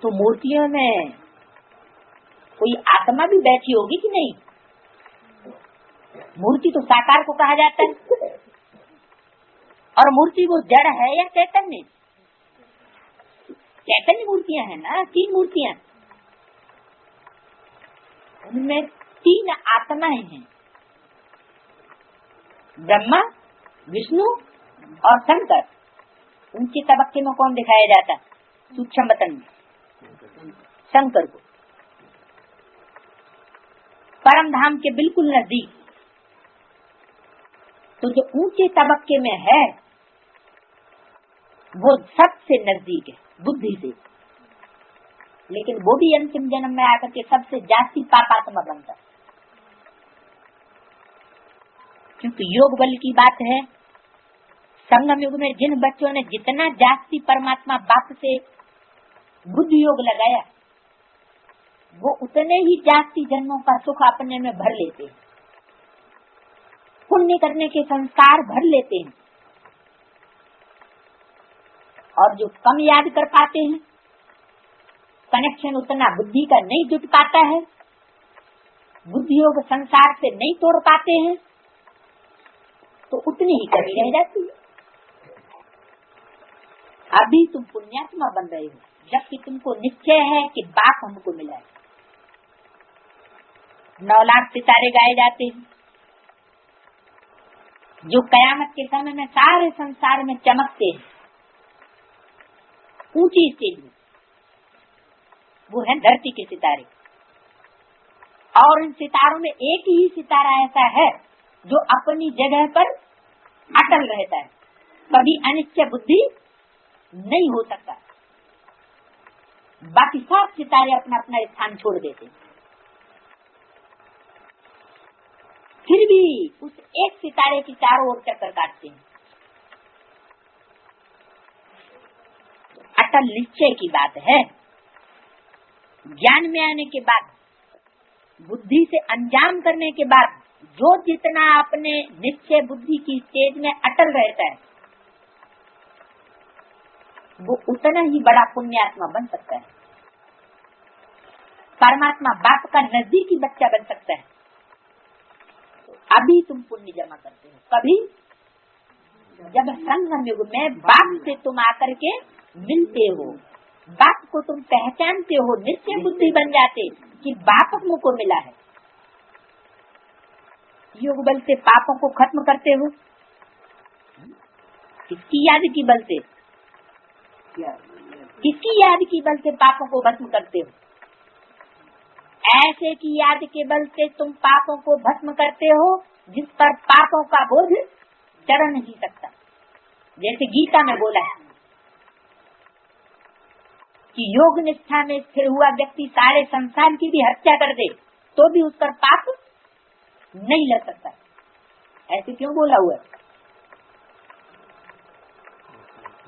तो मूर्तियों में कोई आत्मा भी बैठी होगी कि नहीं? मूर्ति तो साकार को कहा जाता है, और मूर्ति वो जड़ है या चैतन्य? चैतन्य मूर्तियां हैं ना, 3 मूर्तियां, उनमें 3 आत्माएं हैं, ब्रह्मा, विष्णु और शंकर। उनके तबक्के में कौन दिखाया जाता है? सूक्ष्म वतन में शंकर को, परम धाम के बिल्कुल नजदीक। तो जो ऊंचे तबक्के में है वो सबसे नजदीक है बुद्धि से, लेकिन वो भी अंतिम जन्म में आकर के सबसे जास्ती पापात्मा बनता है। क्योंकि योग बल की बात है, संगम युग में जिन बच्चों ने जितना जास्ती परमात्मा बाप से बुद्धि योग लगाया, वो उतने ही जास्ती जन्मों का सुख अपने में भर लेते हैं, पुण्य करने के संस्कार भर लेते हैं। और जो कम याद कर पाते हैं, कनेक्शन उतना बुद्धि का नहीं जुट पाता है, बुद्धि योग संसार से नहीं तोड़ पाते हैं, तो उतनी ही कमी रह जाती है। अभी तुम पुण्यात्मा बन रहे हो, जबकि तुमको निश्चय है कि बाप हमको मिला है। 9 लाख सितारे गाए जाते हैं, जो कयामत के समय में सारे संसार में चमकते हैं ऊंची स्टेज में, वो है धरती के सितारे। और इन सितारों में एक ही सितारा ऐसा है जो अपनी जगह पर अटल रहता है, कभी अनिश्चय बुद्धि नहीं हो सकता। बाकी सब सितारे अपना अपना स्थान छोड़ देते हैं, फिर भी उस एक सितारे की चारों ओर चक्कर काटते हैं। अटल निश्चय की बात है। ज्ञान में आने के बाद, बुद्धि से अंजाम करने के बाद, जो जितना अपने निश्चय बुद्धि की स्टेज में अटल रहता है, वो उतना ही बड़ा पुण्यात्मा बन सकता है, परमात्मा बाप का नजदीकी बच्चा बन सकता है। अभी तुम पुण्य जमा करते हो, कभी जब संगम युग में बाप से तुम आकर के मिलते हो, बाप को तुम पहचानते हो, निश्चय बुद्धि बन जाते कि बाप मुझको मिला है। योग बल से पापों को खत्म करते हो, किसकी याद की बल से? किसकी याद की बल से पापों को भस्म करते हो? ऐसे की याद के बल से तुम पापों को भस्म करते हो जिस पर पापों का बोझ चढ़ नहीं सकता। जैसे गीता में बोला है कि योग निष्ठा में स्थिर हुआ व्यक्ति सारे संसार की भी हत्या कर दे तो भी उस पर पाप नहीं लग सकता। ऐसे क्यों बोला हुआ है?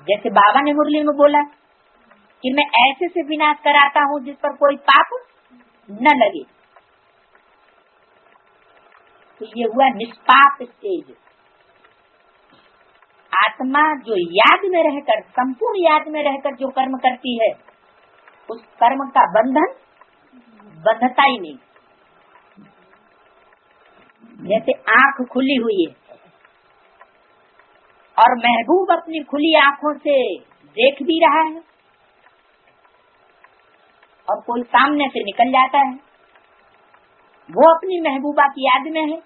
जैसे बाबा ने मुरली में बोला कि मैं ऐसे से विनाश कराता हूँ जिस पर कोई पाप न लगे। तो ये हुआ निष्पाप स्टेज। आत्मा जो याद में रहकर, संपूर्ण याद में रहकर जो कर्म करती है, उस कर्म का बंधन बंधता ही नहीं। जैसे आंख खुली हुई है और महबूब अपनी खुली आंखों से देख भी रहा है और कोई सामने से निकल जाता है, वो अपनी महबूबा की याद में है,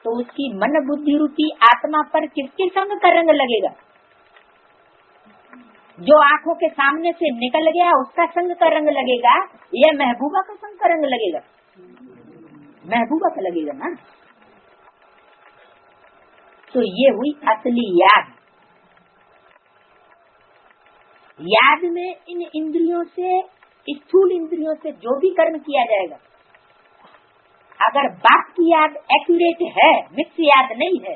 तो उसकी मन बुद्धि रूपी आत्मा पर किसके संग का रंग लगेगा? जो आंखों के सामने से निकल गया उसका संग का रंग लगेगा या महबूबा का संग का रंग लगेगा? महबूबा का लगेगा ना। तो ये हुई असली याद। याद में इन इंद्रियों से, स्थूल इंद्रियों से जो भी कर्म किया जाएगा, अगर बाप की याद एक्यूरेट है, मिक्स याद नहीं है,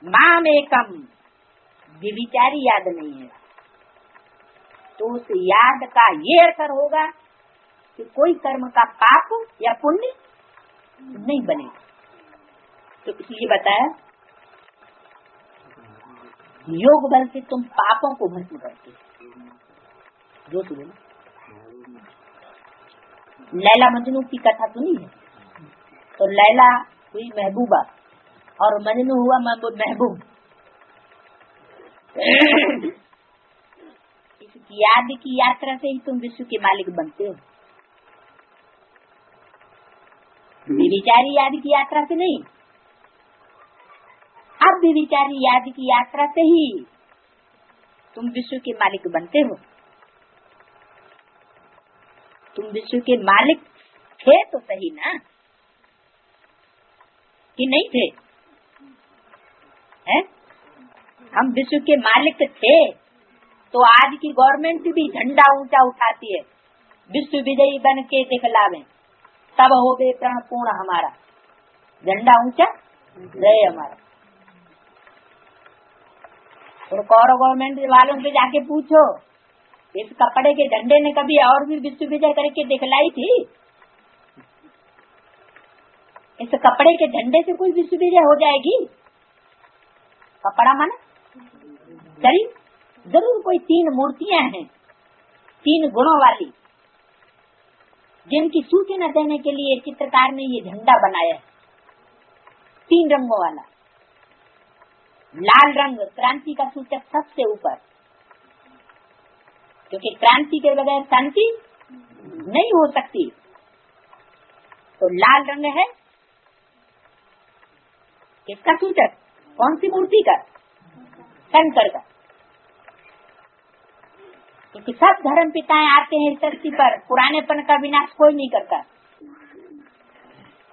माम एकम विविचारी याद नहीं है, तो उस याद का ये असर होगा कि कोई कर्म का पाप या पुण्य नहीं बनेगा। तो इसलिए बताया योग बल से तुम पापों को भस्म करते हो। जो सुनो लैला मजनू की कथा सुनी है, तो लैला हुई महबूबा और मजनू हुआ महबूब। इस याद की यात्रा से ही तुम विश्व के मालिक बनते हो, विचारी याद की यात्रा से नहीं। अब विचारी याद की यात्रा से ही तुम विश्व के मालिक बनते हो। तुम विश्व के मालिक थे तो सही ना, कि नहीं थे? हैं? हम विश्व के मालिक थे तो आज की गवर्नमेंट भी झंडा ऊंचा उठाती है, विश्व विजयी बन के दिखलावे, तब हो गए प्राण पूर्ण हमारा, झंडा ऊंचा रहे हमारा। और कौरव गवर्नमेंट वालों से जाके पूछो, इस कपड़े के झंडे ने कभी और भी विश्व विजय करके दिखलाई थी? इस कपड़े के झंडे से कोई विश्व विजय हो जाएगी? कपड़ा माना शरीर, जरूर कोई 3 मूर्तियां हैं 3 गुणों वाली, जिनकी सूचना देने के लिए चित्रकार ने ये झंडा बनाया है, 3 रंगों वाला। लाल रंग क्रांति का सूचक सबसे ऊपर, क्योंकि क्रांति के बगैर शांति नहीं हो सकती। तो लाल रंग है किसका सूचक? कौन सी मूर्ति का? शंकर का। क्योंकि सब धर्म पिताएं आते हैं इस धरती पर, पुरानेपन का विनाश कोई नहीं करता।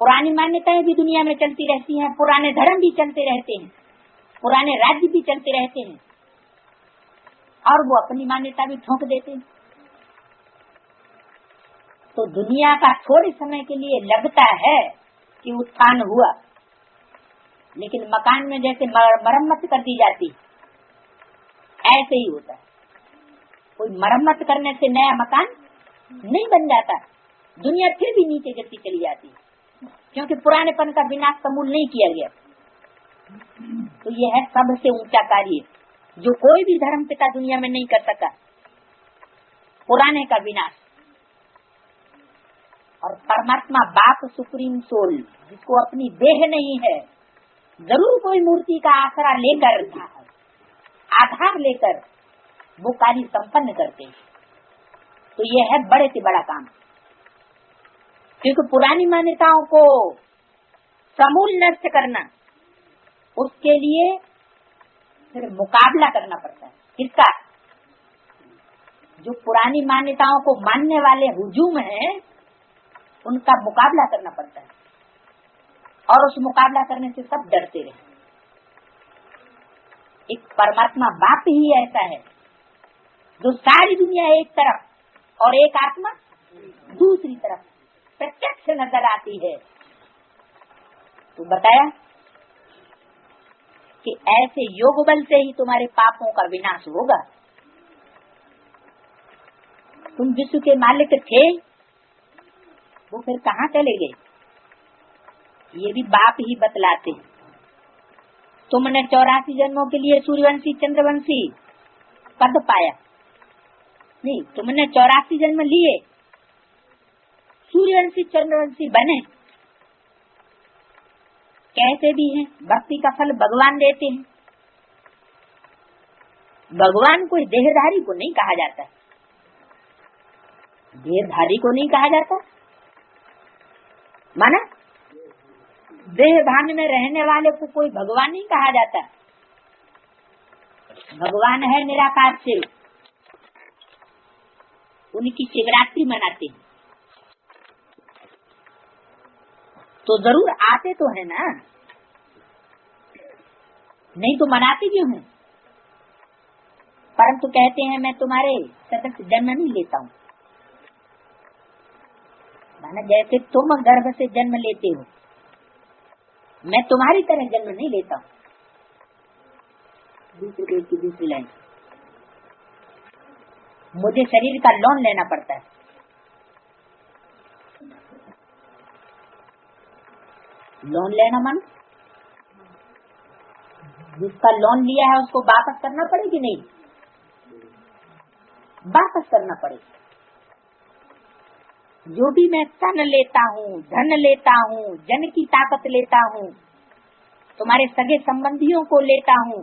पुरानी मान्यताएं भी दुनिया में चलती रहती हैं, पुराने धर्म भी चलते रहते हैं, पुराने राज्य भी चलते रहते हैं, और वो अपनी मान्यता भी ठोक देते हैं। तो दुनिया का थोड़े समय के लिए लगता है कि उत्थान हुआ, लेकिन मकान में जैसे मरम्मत कर दी जाती, ऐसे ही होता है। कोई मरम्मत करने से नया मकान नहीं बन जाता, दुनिया फिर भी नीचे गिरती चली जाती, क्योंकि पुरानेपन का विनाश समूल नहीं किया गया। तो यह है सबसे ऊंचा कार्य जो कोई भी धर्म पिता दुनिया में नहीं कर सका, पुराने का विनाश। और परमात्मा बाप सुप्रीम सोल, जिसको अपनी देह नहीं है, जरूर कोई मूर्ति का आसरा लेकर, आधार लेकर वो कार्य संपन्न करते हैं। तो यह है बड़े से बड़ा काम, क्योंकि पुरानी मान्यताओं को समूल नष्ट करना, उसके लिए फिर मुकाबला करना पड़ता है। किसका? जो पुरानी मान्यताओं को मानने वाले हुजूम हैं, उनका मुकाबला करना पड़ता है, और उस मुकाबला करने से सब डरते रहे। एक परमात्मा बाप ही ऐसा है जो सारी दुनिया एक तरफ और एक आत्मा दूसरी तरफ प्रत्यक्ष नजर आती है। तो बताया कि ऐसे योग बल से ही तुम्हारे पापों का विनाश होगा। तुम विश्व के मालिक थे, वो फिर कहाँ चले गए? ये भी बाप ही बतलाते। तुमने 84 जन्मों के लिए सूर्यवंशी चंद्रवंशी पद पाया नहीं, तुमने 84 जन्म लिए, सूर्यवंशी चंद्रवंशी बने, कैसे भी हैं, भक्ति का फल भगवान देते हैं। भगवान कोई देहधारी को नहीं कहा जाता, देहधारी को नहीं कहा जाता, माना देह भान में रहने वाले को कोई भगवान नहीं कहा जाता। भगवान है निराकार से, उनकी शिवरात्रि मनाते हैं, तो जरूर आते तो है ना, नहीं तो मनाते क्यों हैं? परंतु कहते हैं मैं तुम्हारे सतत जन्म नहीं लेता हूँ। माना जैसे तुम गर्भ से जन्म लेते हो, मैं तुम्हारी तरह जन्म नहीं लेता हूँ। दूसरे पेज की दूसरी लाइन, मुझे शरीर का लोन लेना पड़ता है। लोन लेना मानो जिसका लोन लिया है उसको वापस करना पड़ेगी नहीं, वापस करना पड़ेगा। जो भी मैं तन लेता हूँ, धन लेता हूँ, जन की ताकत लेता हूँ, तुम्हारे सगे संबंधियों को लेता हूँ,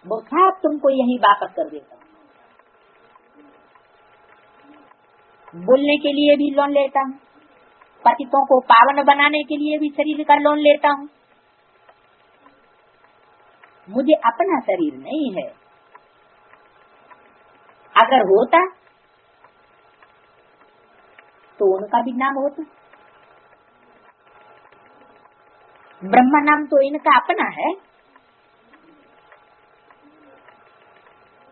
वो सब तुमको यही वापस कर देता हूँ। बोलने के लिए भी लोन लेता हूँ, पतितों को पावन बनाने के लिए भी शरीर का लोन लेता हूँ। मुझे अपना शरीर नहीं है। अगर होता तो उनका भी नाम होता। ब्रह्मा नाम तो इनका अपना है।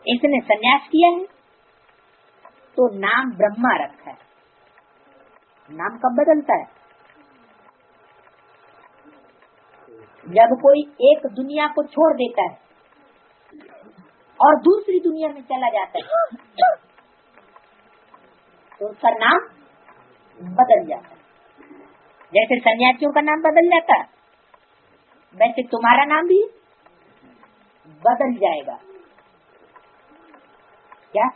इसने सन्यास किया है तो नाम ब्रह्मा रखा है। नाम कब बदलता है? जब कोई एक दुनिया को छोड़ देता है और दूसरी दुनिया में चला जाता है तो उसका नाम बदल जाता है। जैसे सन्यासियों का नाम बदल जाता है, वैसे तुम्हारा नाम भी बदल जाएगा। क्या?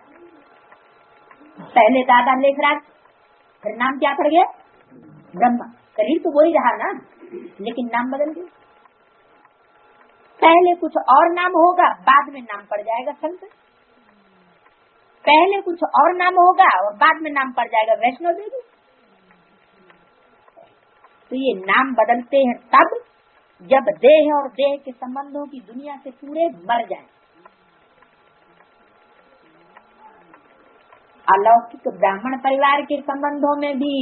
पहले दादा लेखराज, फिर नाम क्या पड़ गया? ब्रह्मा। शरीर तो वही रहा ना, लेकिन नाम बदल गया। पहले कुछ और नाम होगा, बाद में नाम पड़ जाएगा संत। पहले कुछ और नाम होगा और बाद में नाम पड़ जाएगा वैष्णो देवी। तो ये नाम बदलते हैं तब जब देह और देह के संबंधों की दुनिया से पूरे मर जाएं। अलौकिक ब्राह्मण परिवार के संबंधों में भी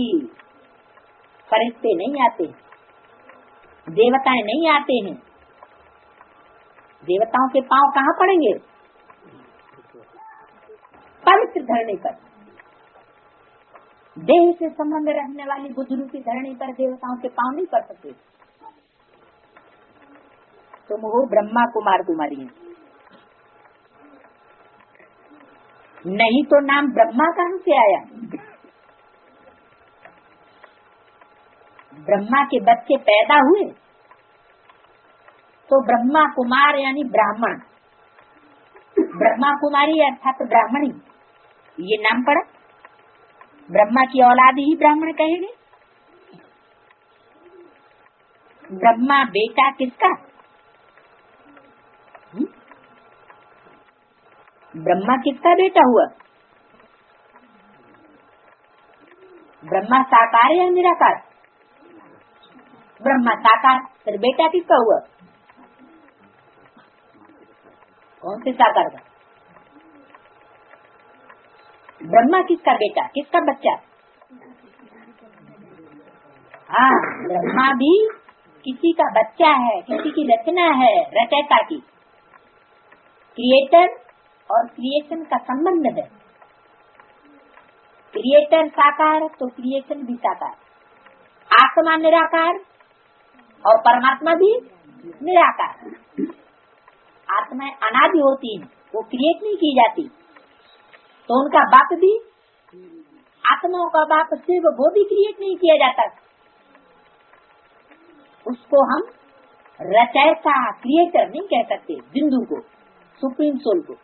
फरिश्ते नहीं आते, देवताएं नहीं आते हैं। देवताओं के पांव कहाँ पड़ेंगे? पवित्र धरणी पर। देह से संबंध रखने वाली बुजुर्ग की धरणी पर देवताओं के पांव नहीं पड़ सकते। तुम हो ब्रह्मा कुमार कुमारी, नहीं तो नाम ब्रह्मा कहाँ से आया? ब्रह्मा के बच्चे पैदा हुए तो ब्रह्मा कुमार यानी ब्राह्मण, ब्रह्मा कुमारी अर्थात ब्राह्मणी, ये नाम पड़ा। ब्रह्मा की औलाद ही ब्राह्मण कहेंगे। ब्रह्मा बेटा किसका? ब्रह्मा किसका बेटा हुआ? ब्रह्मा साकार या निराकार? ब्रह्मा साकार, फिर बेटा किसका हुआ? कौन से साकार का? ब्रह्मा किसका बेटा, किसका बच्चा? हाँ, ब्रह्मा भी किसी का बच्चा है, किसी की रचना है, रचयिता की। क्रिएटर और क्रिएशन का संबंध है। क्रिएटर साकार तो क्रिएशन भी साकार। आत्मा निराकार और परमात्मा भी निराकार। आत्माएं अनादि होती हैं, वो क्रिएट नहीं की जाती, तो उनका बाप भी, आत्माओं का बाप सिर्फ वो भी क्रिएट नहीं किया जाता। उसको हम रचयिता, क्रिएटर नहीं कह सकते। बिंदु को, सुप्रीम सोल को।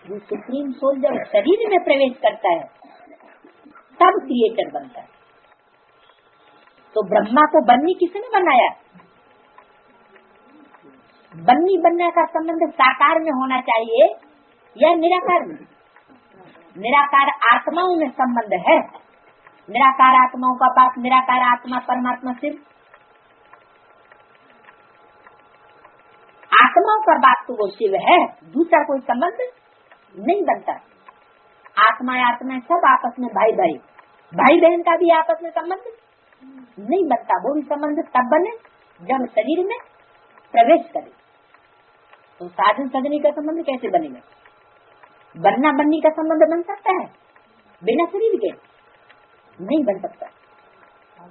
वो सुप्रीम सोल जब शरीर में प्रवेश करता है तब क्रिएटर बनता है। तो ब्रह्मा को बन्नी किसने बनाया? बन्नी बनने का संबंध साकार में होना चाहिए या निराकार में? निराकार आत्माओं में संबंध है। निराकार आत्माओं का बाप निराकार आत्मा परमात्मा सिर्फ आत्माओं का बाप तो वो शिव है, दूसरा कोई संबंध नहीं बनता। आत्मा आत्मा सब आपस में भाई भाई, भाई बहन का भी आपस में संबंध नहीं बनता। वो भी संबंध तब बने जब शरीर में प्रवेश करे। तो साधन सजनी का संबंध कैसे बनेगा? बनना बननी का संबंध बन सकता है बिना शरीर के? नहीं बन सकता।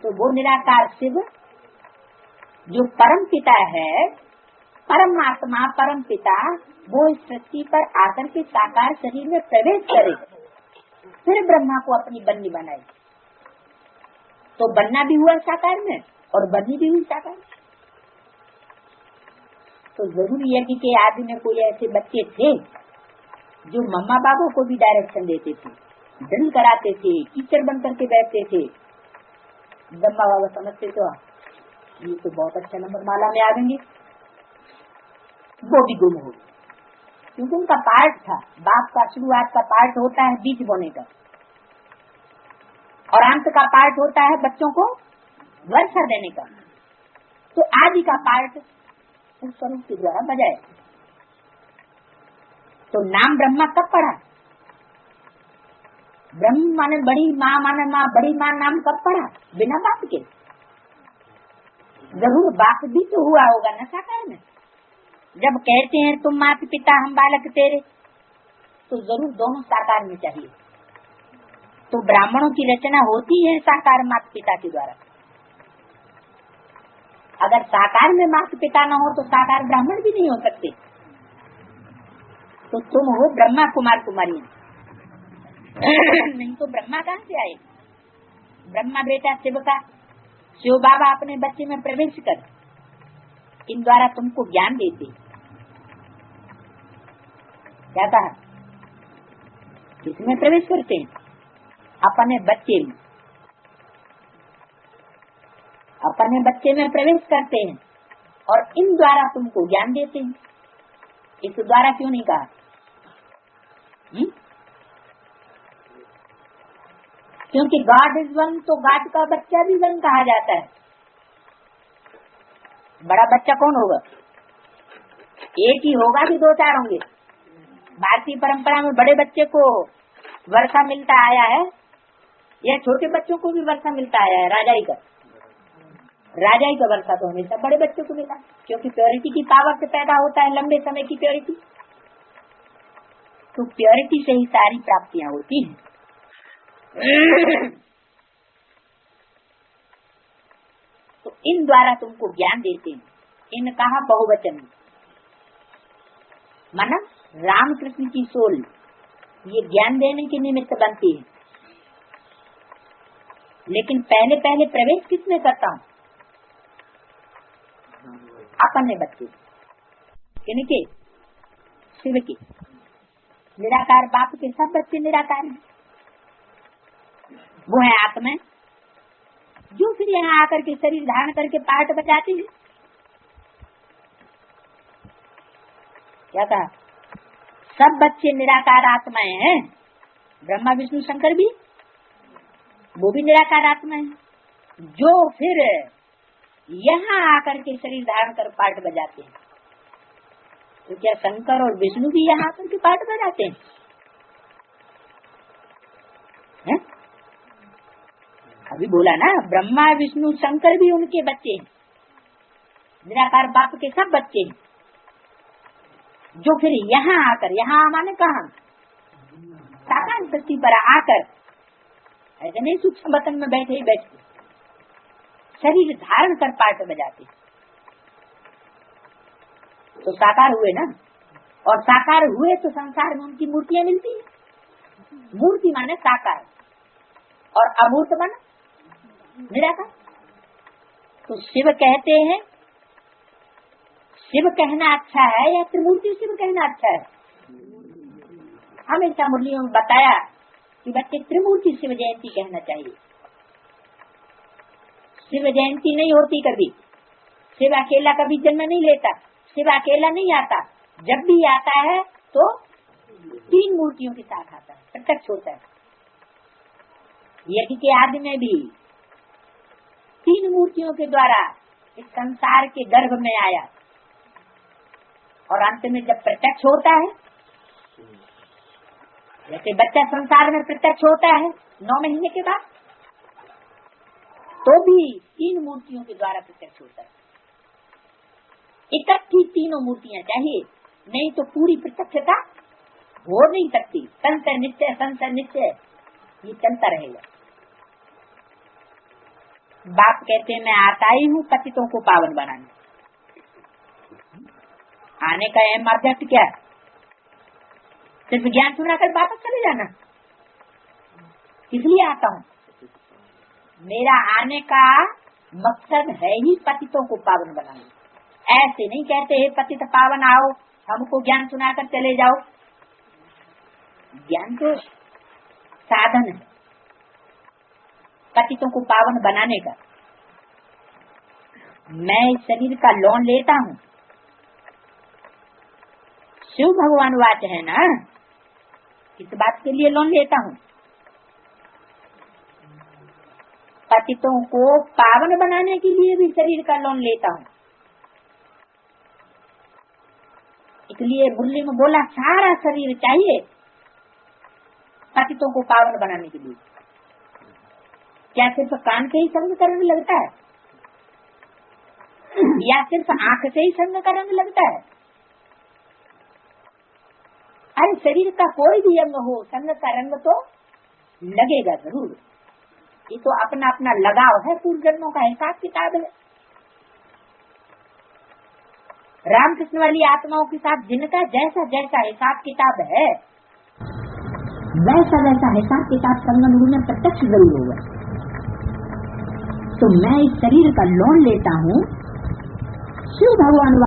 तो वो निराकार शिव जो परम पिता है, परमात्मा परम पिता, वो इस सृष्टि पर आकर के साकार शरीर में प्रवेश करे, फिर ब्रह्मा को अपनी बन्नी बनाई। तो बनना भी हुआ साकार में और बन्नी भी हुई साकार। तो जरूर यज्ञ के आदि में कोई ऐसे बच्चे थे जो मम्मा बाबू को भी डायरेक्शन देते थे, ड्रिल कराते थे, टीचर बन करके बैठते थे। ब्रह्मा बाबा समझते तो ये तो बहुत अच्छा नंबर माला में आवेंगे, वो भी गुम हो गए। क्योंकि उनका पार्ट था, बाप का शुरुआत का पार्ट होता है बीज बोने का, और अंत का पार्ट होता है बच्चों को वर्षा देने का। तो आदि का पार्ट उस स्वरूप के द्वारा बजाय। तो नाम ब्रह्मा कब पढ़ा? ब्रह्म माने बड़ी माँ, माने माँ, बड़ी माँ नाम कब पढ़ा? बिना बाप के। जरूर बाप भी तो हुआ होगा न साकार में। जब कहते हैं तुम माता पिता हम बालक तेरे, तो जरूर दोनों साकार में चाहिए। तो ब्राह्मणों की रचना होती है साकार माता पिता के द्वारा। अगर साकार में माता पिता न हो तो साकार ब्राह्मण भी नहीं हो सकते। तो तुम हो ब्रह्मा कुमार कुमारी नहीं तो ब्रह्मा कहाँ से आए? ब्रह्मा बेटा शिव का, शिव बाबा अपने बच्चे में प्रवेश कर इन द्वारा तुमको ज्ञान देते। क्या कहा? किसमें प्रवेश करते हैं? अपने बच्चे में, अपने बच्चे में प्रवेश करते हैं और इन द्वारा तुमको ज्ञान देते हैं। इस द्वारा क्यों नहीं कहा? क्योंकि गॉड इज वन, तो गॉड का बच्चा भी वन कहा जाता है। बड़ा बच्चा कौन होगा? एक ही होगा कि दो चार होंगे? भारतीय परंपरा में बड़े बच्चे को वर्षा मिलता आया है या छोटे बच्चों को भी वर्षा मिलता आया है? राजाई का वर्षा तो हमेशा बड़े बच्चों को मिला, क्योंकि प्योरिटी की पावर से पैदा होता है लंबे समय की प्योरिटी। तो प्योरिटी से ही सारी प्राप्तियां होती हैं। तो इन द्वारा तुमको ज्ञान देते हैं। इन कहा बहुवचन, माना रामकृष्ण की सोल ये ज्ञान देने के निमित्त बनती है। लेकिन पहले पहले प्रवेश किसमें करता हूँ? अपने बच्चे। किनके? शिव के। निराकार बाप के सब बच्चे निराकार हैं। वो है आत्मा, जो फिर यहाँ आकर के शरीर धारण करके पाठ बजाते हैं। क्या कहा? सब बच्चे निराकार आत्माएं हैं। ब्रह्मा विष्णु शंकर भी, वो भी निराकार आत्मा है, जो फिर यहाँ आकर के शरीर धारण कर पाठ बजाते हैं। तो क्या शंकर और विष्णु भी यहाँ आकर के पाठ बजाते हैं? अभी बोला ना, ब्रह्मा विष्णु शंकर भी उनके बच्चे हैं, निराकार बाप के सब बच्चे हैं, जो फिर यहाँ आकर, यहाँ माने कहा? साकार सृष्टि पर आकर, ऐसे नहीं सूक्ष्म बतन में बैठे ही बैठे शरीर धारण कर पाठ बजाते। तो साकार हुए ना, और साकार हुए तो संसार में उनकी मूर्तियां मिलती है। मूर्ति माने साकार और अमूर्त माने निराकार। तो शिव कहते हैं, शिव कहना अच्छा है या त्रिमूर्ति शिव कहना अच्छा है? हमेशा मुरलियों में बताया कि बच्चे त्रिमूर्ति शिव जयंती कहना चाहिए। शिव जयंती नहीं होती कभी, शिव अकेला कभी जन्म नहीं लेता, शिव अकेला नहीं आता। जब भी आता है तो तीन मूर्तियों के साथ आता है, प्रत्यक्ष होता है। यज्ञ के आदि में भी तीन मूर्तियों के द्वारा इस संसार के गर्भ में आया, और अंत में जब प्रत्यक्ष होता है, जैसे बच्चा संसार में प्रत्यक्ष होता है 9 महीने के बाद, तो भी तीन मूर्तियों के द्वारा प्रत्यक्ष होता है। इकट्ठी तीनों मूर्तियां चाहिए, नहीं तो पूरी प्रत्यक्षता हो नहीं सकती। संशय निश्चय, संशय निश्चय, ये चलता रहेगा। बाप कहते हैं मैं आता ही हूँ पतितों को पावन बनाने। आने का एम ऑब्जेक्ट क्या है? सिर्फ ज्ञान सुनाकर वापस चले जाना? इसलिए आता हूँ, मेरा आने का मकसद है ही पतितों को पावन बनाना। ऐसे नहीं कहते हे पतित पावन आओ हमको ज्ञान सुनाकर चले जाओ। ज्ञान तो साधन है पतितों को पावन बनाने का। मैं इस शरीर का लोन लेता हूँ, शिव भगवान वाच है ना, किस बात के लिए लोन लेता हूँ? पतितों को पावन बनाने के लिए भी शरीर का लोन लेता हूँ। इसलिए मुरली में बोला सारा शरीर चाहिए पतितों को पावन बनाने के लिए। क्या सिर्फ कान से ही संग करने लगता है या सिर्फ आंख से ही संग का रंग लगता है? अरे शरीर का कोई भी अंग हो संग का रंग तो लगेगा जरूर। ये तो अपना अपना लगाव है, पूर्व जन्मों का हिसाब किताब है। रामकृष्ण वाली आत्माओं के साथ जिनका जैसा जैसा हिसाब किताब है वैसा वैसा हिसाब किताब संगम में प्रत्यक्ष जरूर होगा। तो मैं इस शरीर का लोन लेता हूँ शिव भगवान